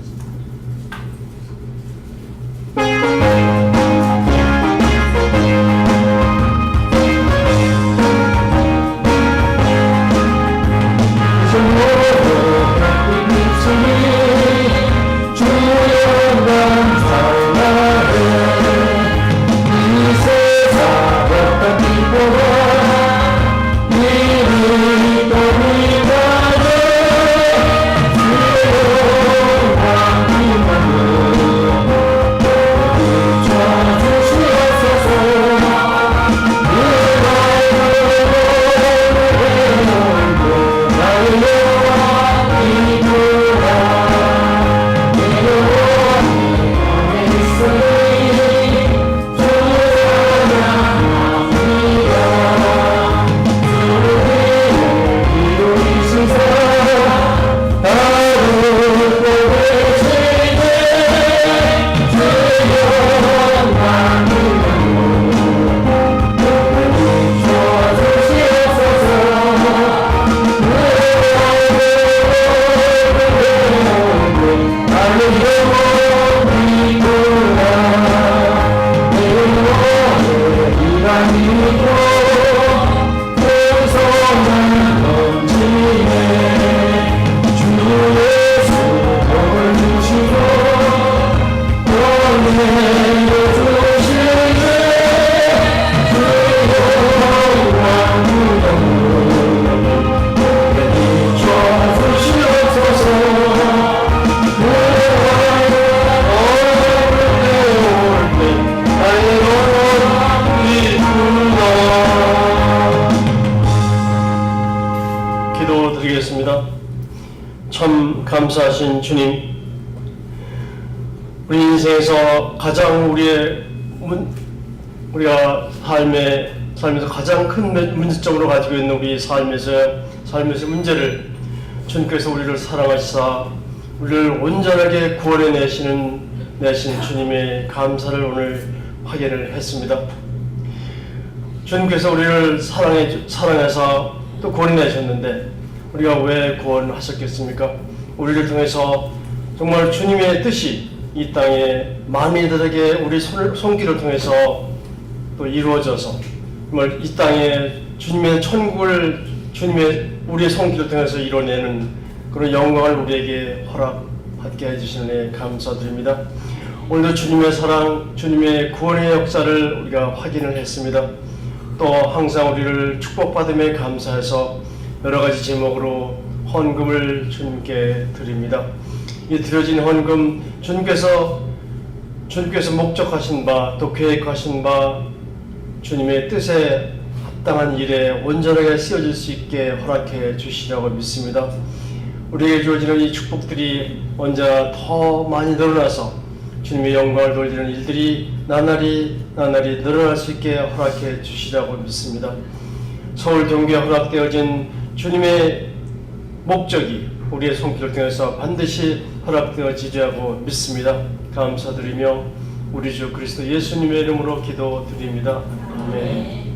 참 감사하신 주님, 우리 인생에서 가장 우리가 삶에서 가장 큰 문제점으로 가지고 있는 우리 삶에서의 문제를 주님께서 우리를 사랑하시사 우리를 온전하게 구원해 내신 주님의 감사를 오늘 확인을 했습니다. 주님께서 우리를 사랑해서 또 구원해 내셨는데 우리가 왜 구원하셨겠습니까? 우리를 통해서 정말 주님의 뜻이 이 땅에 많은 이들에게 우리 손길을 통해서 또 이루어져서 정말 이 땅에 주님의 천국을 우리의 손길을 통해서 이뤄내는 그런 영광을 우리에게 허락받게 해주시는 데 감사드립니다. 오늘도 주님의 사랑, 주님의 구원의 역사를 우리가 확인을 했습니다. 또 항상 우리를 축복받음에 감사해서 여러 가지 제목으로 헌금을 주님께 드립니다. 이 드려진 헌금 주님께서 목적하신 바 또 계획하신 바 주님의 뜻에 합당한 일에 온전하게 쓰여질 수 있게 허락해 주시라고 믿습니다. 우리에게 주어지는 이 축복들이 언제나 더 많이 늘어나서 주님의 영광을 돌리는 일들이 나날이 늘어날 수 있게 허락해 주시라고 믿습니다. 서울 경기에 허락되어진 주님의 목적이 우리의 손길을 통해서 반드시 허락되어지리라고 믿습니다. 감사드리며 우리 주 그리스도 예수님의 이름으로 기도드립니다. 아멘.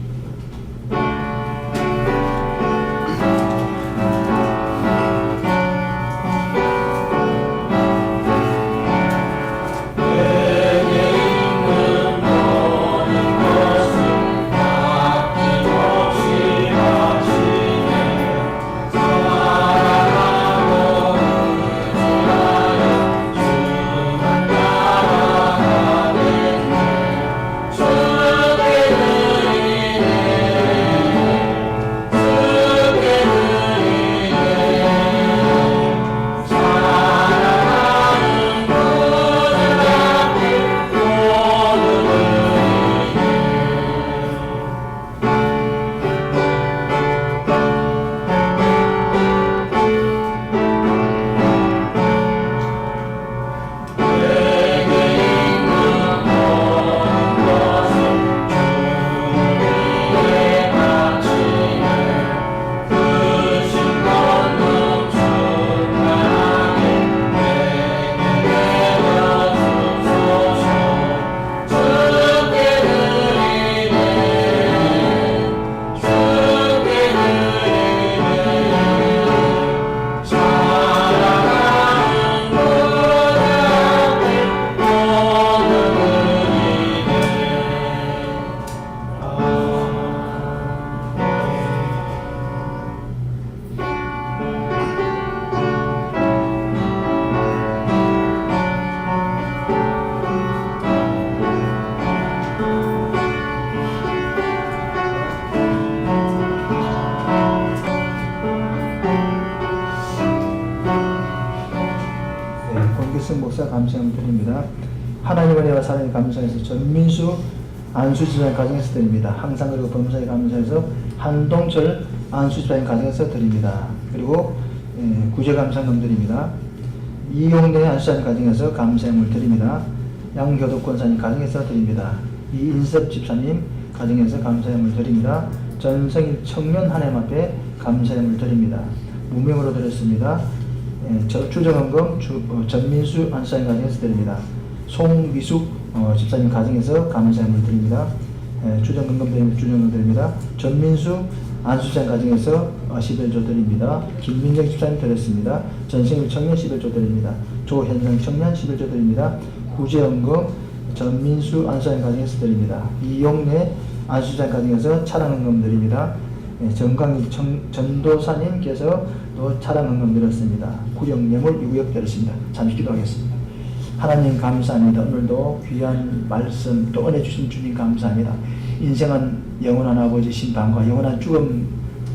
은혜와 사랑에 감사해서 전민수 안수집사님 가정에서 드립니다. 항상 그리고 범사에 감사해서 한동철 안수집사님 가정에서 드립니다. 그리고 구제감사금 드립니다. 이용래 안수집사님 가정에서 감사함을 드립니다. 양교독권사님 가정에서 드립니다. 이인섭 집사님 가정에서 감사함을 드립니다. 전성일 청년 하나님 앞에 감사함을 드립니다. 무명으로 드렸습니다. 주정헌금 전민수 안수사님 가정에서 드립니다. 송미숙 집사님 가정에서 감사함을 드립니다. 주정금금 드립니다. 주정금 드립니다. 전민수 안수장 가정에서 11조 드립니다. 김민정 집사님 드렸습니다. 전생일 청년 11조 드립니다. 조현성 청년 11조 드립니다. 구제연금 전민수 안수장 가정에서 드립니다. 이용래 안수장 가정에서 차량헌금 드립니다. 정강일 전도사님께서 또 차량헌금 드렸습니다. 구정매물 6억 드렸습니다. 잠시 기도하겠습니다. 하나님 감사합니다. 오늘도 귀한 말씀 또 은혜 주신 주님 감사합니다. 인생은 영원한 아버지 심판과 영원한 죽음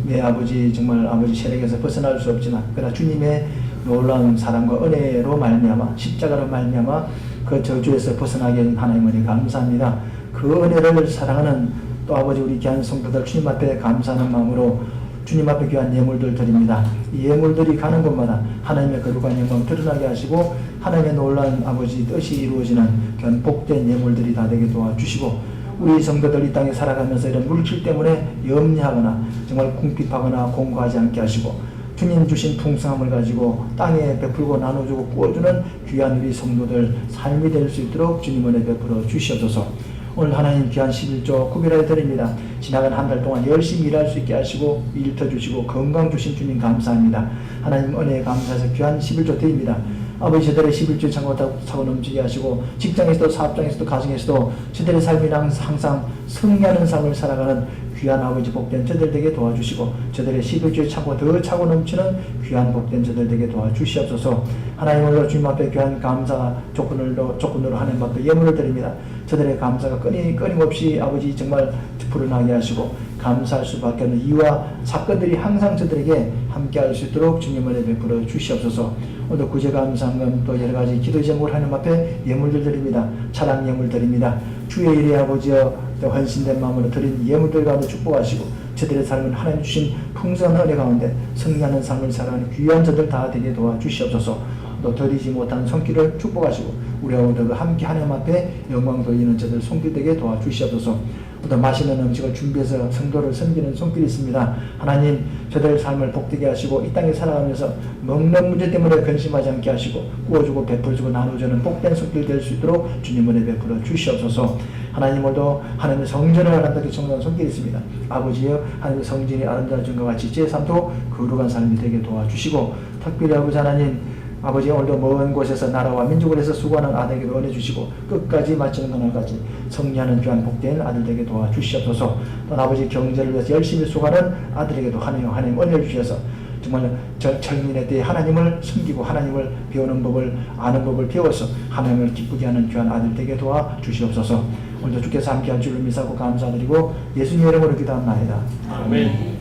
내 아버지 정말 아버지 세력에서 벗어날 수 없지만 그러나 주님의 놀라운 사랑과 은혜로 말미암아 십자가로 말미암아 그 저주에서 벗어나게 된 하나님 은혜 감사합니다. 그 은혜를 사랑하는 또 아버지 우리 귀한 성도들 주님 앞에 감사하는 마음으로 주님 앞에 귀한 예물들 드립니다. 이 예물들이 가는 곳마다 하나님의 거룩한 영광 드러나게 하시고 하나님의 놀라운 아버지 뜻이 이루어지는 귀한 복된 예물들이 다 되게 도와주시고 우리 성도들 이 땅에 살아가면서 이런 물질 때문에 염려하거나 정말 궁핍하거나 공고하지 않게 하시고 주님 주신 풍성함을 가지고 땅에 베풀고 나눠주고 구워주는 귀한 우리 성도들 삶이 될 수 있도록 주님 은혜 베풀어 주시옵소서. 오늘 하나님 귀한 11조 구별해 드립니다. 지나간 한 달 동안 열심히 일할 수 있게 하시고 일터 주시고 건강 주신 주님 감사합니다. 하나님 은혜에 감사해서 귀한 11조 드립니다. 아버지 저들의 11조 창고 차고 넘치게 하시고 직장에서도 사업장에서도 가정에서도 저들의 삶이랑 항상 승리하는 삶을 살아가는 귀한 아버지 복된 저들 되게 도와주시고 저들의 11조의 창고 더 차고 넘치는 귀한 복된 저들 되게 도와주시옵소서. 하나님으로 주님 앞에 귀한 감사 조건으로 하나님 앞에 예물을 드립니다. 저들의 감사가 끊임없이 아버지 정말 불어나게 하시고 감사할 수밖에 없는 이유와 사건들이 항상 저들에게 함께할 수 있도록 주님 은혜 베풀어 주시옵소서. 오늘 구제감사금 또 여러가지 기도 제목을 하나님 앞에 예물들 드립니다. 차량 예물 드립니다. 주의 일에 아버지여 헌신된 마음으로 드린 예물들 가운데 축복하시고 저들의 삶은 하나님 주신 풍성한 은혜 가운데 승리하는 삶을 살아가는 귀한 저들 다 되게 도와주시옵소서. 또 드리지 못한 손길을 축복하시고 우리와 오늘 함께 하나님 앞에 영광 돌리는 저들 손길 되게 도와주시옵소서. 또 맛있는 음식을 준비해서 성도를 섬기는 손길이 있습니다. 하나님 저들의 삶을 복되게 하시고 이 땅에 살아가면서 먹는 문제 때문에 근심하지 않게 하시고 구워주고 베풀주고 나눠주는 복된 손길 될 수 있도록 주님 은혜 베풀어 주시옵소서. 하나님 오늘도 하나님의 성전을 아름답게 청소하는 손길이 있습니다. 아버지여 하나님의 성전이 아름다워진 것 같이 제3도 거룩한 삶이 되게 도와주시고 특별히 아버지 하나님 아버지 오늘도 먼 곳에서 나라와 민족을 해서 수고하는 아들에게도 은혜 주시고 끝까지 마치는 그날까지 승리하는 귀한 복된 아들에게 도와주시옵소서. 또 아버지 경제를 위해서 열심히 수고하는 아들에게도 하나님 은혜를 주셔서 정말 철민의 때에 하나님을 섬기고 하나님을 배우는 법을 아는 법을 배워서 하나님을 기쁘게 하는 귀한 아들에게 도와주시옵소서. 오늘도 주께서 함께할 줄을 믿사고 감사드리고 예수님 이름으로 기도합나이다. 아멘.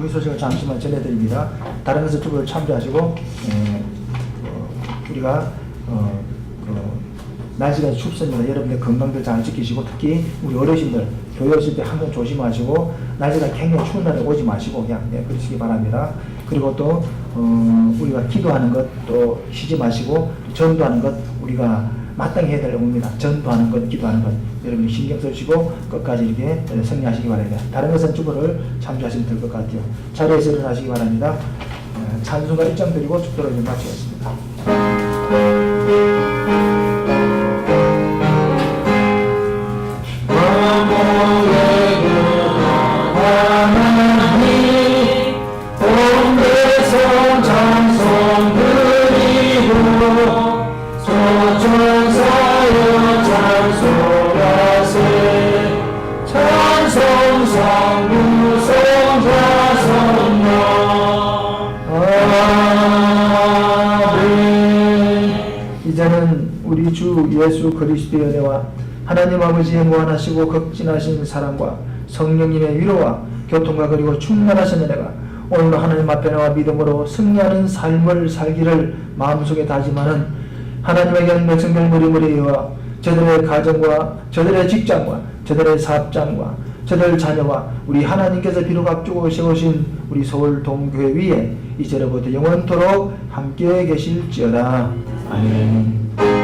이 소식을 잠시만 전해드립니다. 다른 것을 주부를 참조하시고 우리가 날씨가 춥습니다. 여러분들 건강들 잘 지키시고 특히 우리 어르신들 교회 오실 때 항상 조심하시고 날씨가 굉장히 추운 날에 오지 마시고 그냥 그러시기 바랍니다. 그리고 또 우리가 기도하는 것 또 쉬지 마시고 전도하는 것 우리가 마땅히 해야 될 의무입니다. 전도하는 것, 기도하는 것 여러분이 신경 쓰시고 끝까지 이렇게 승리하시기 바랍니다. 다른 것은 주보를 참조하시면 될 것 같아요. 자리에서 일어나시기 바랍니다. 찬송가 1장 드리고 축도를 마치겠습니다. 이제는 우리 주 예수 그리스도의 은혜와 하나님 아버지의 무한하시고 극진하신 사랑과 성령님의 위로와 교통과 그리고 충만하신 은혜가 오늘도 하나님 앞에 나와 믿음으로 승리하는 삶을 살기를 마음속에 다짐하는 하나님에게는 백성들 무리무리와 저들의 가정과 저들의 직장과 저들의 사업장과 저들 자녀와 우리 하나님께서 비록 앞두고 세우신 우리 서울 동교회 위에 이제로부터 영원토록 함께 계실지어다. 아멘.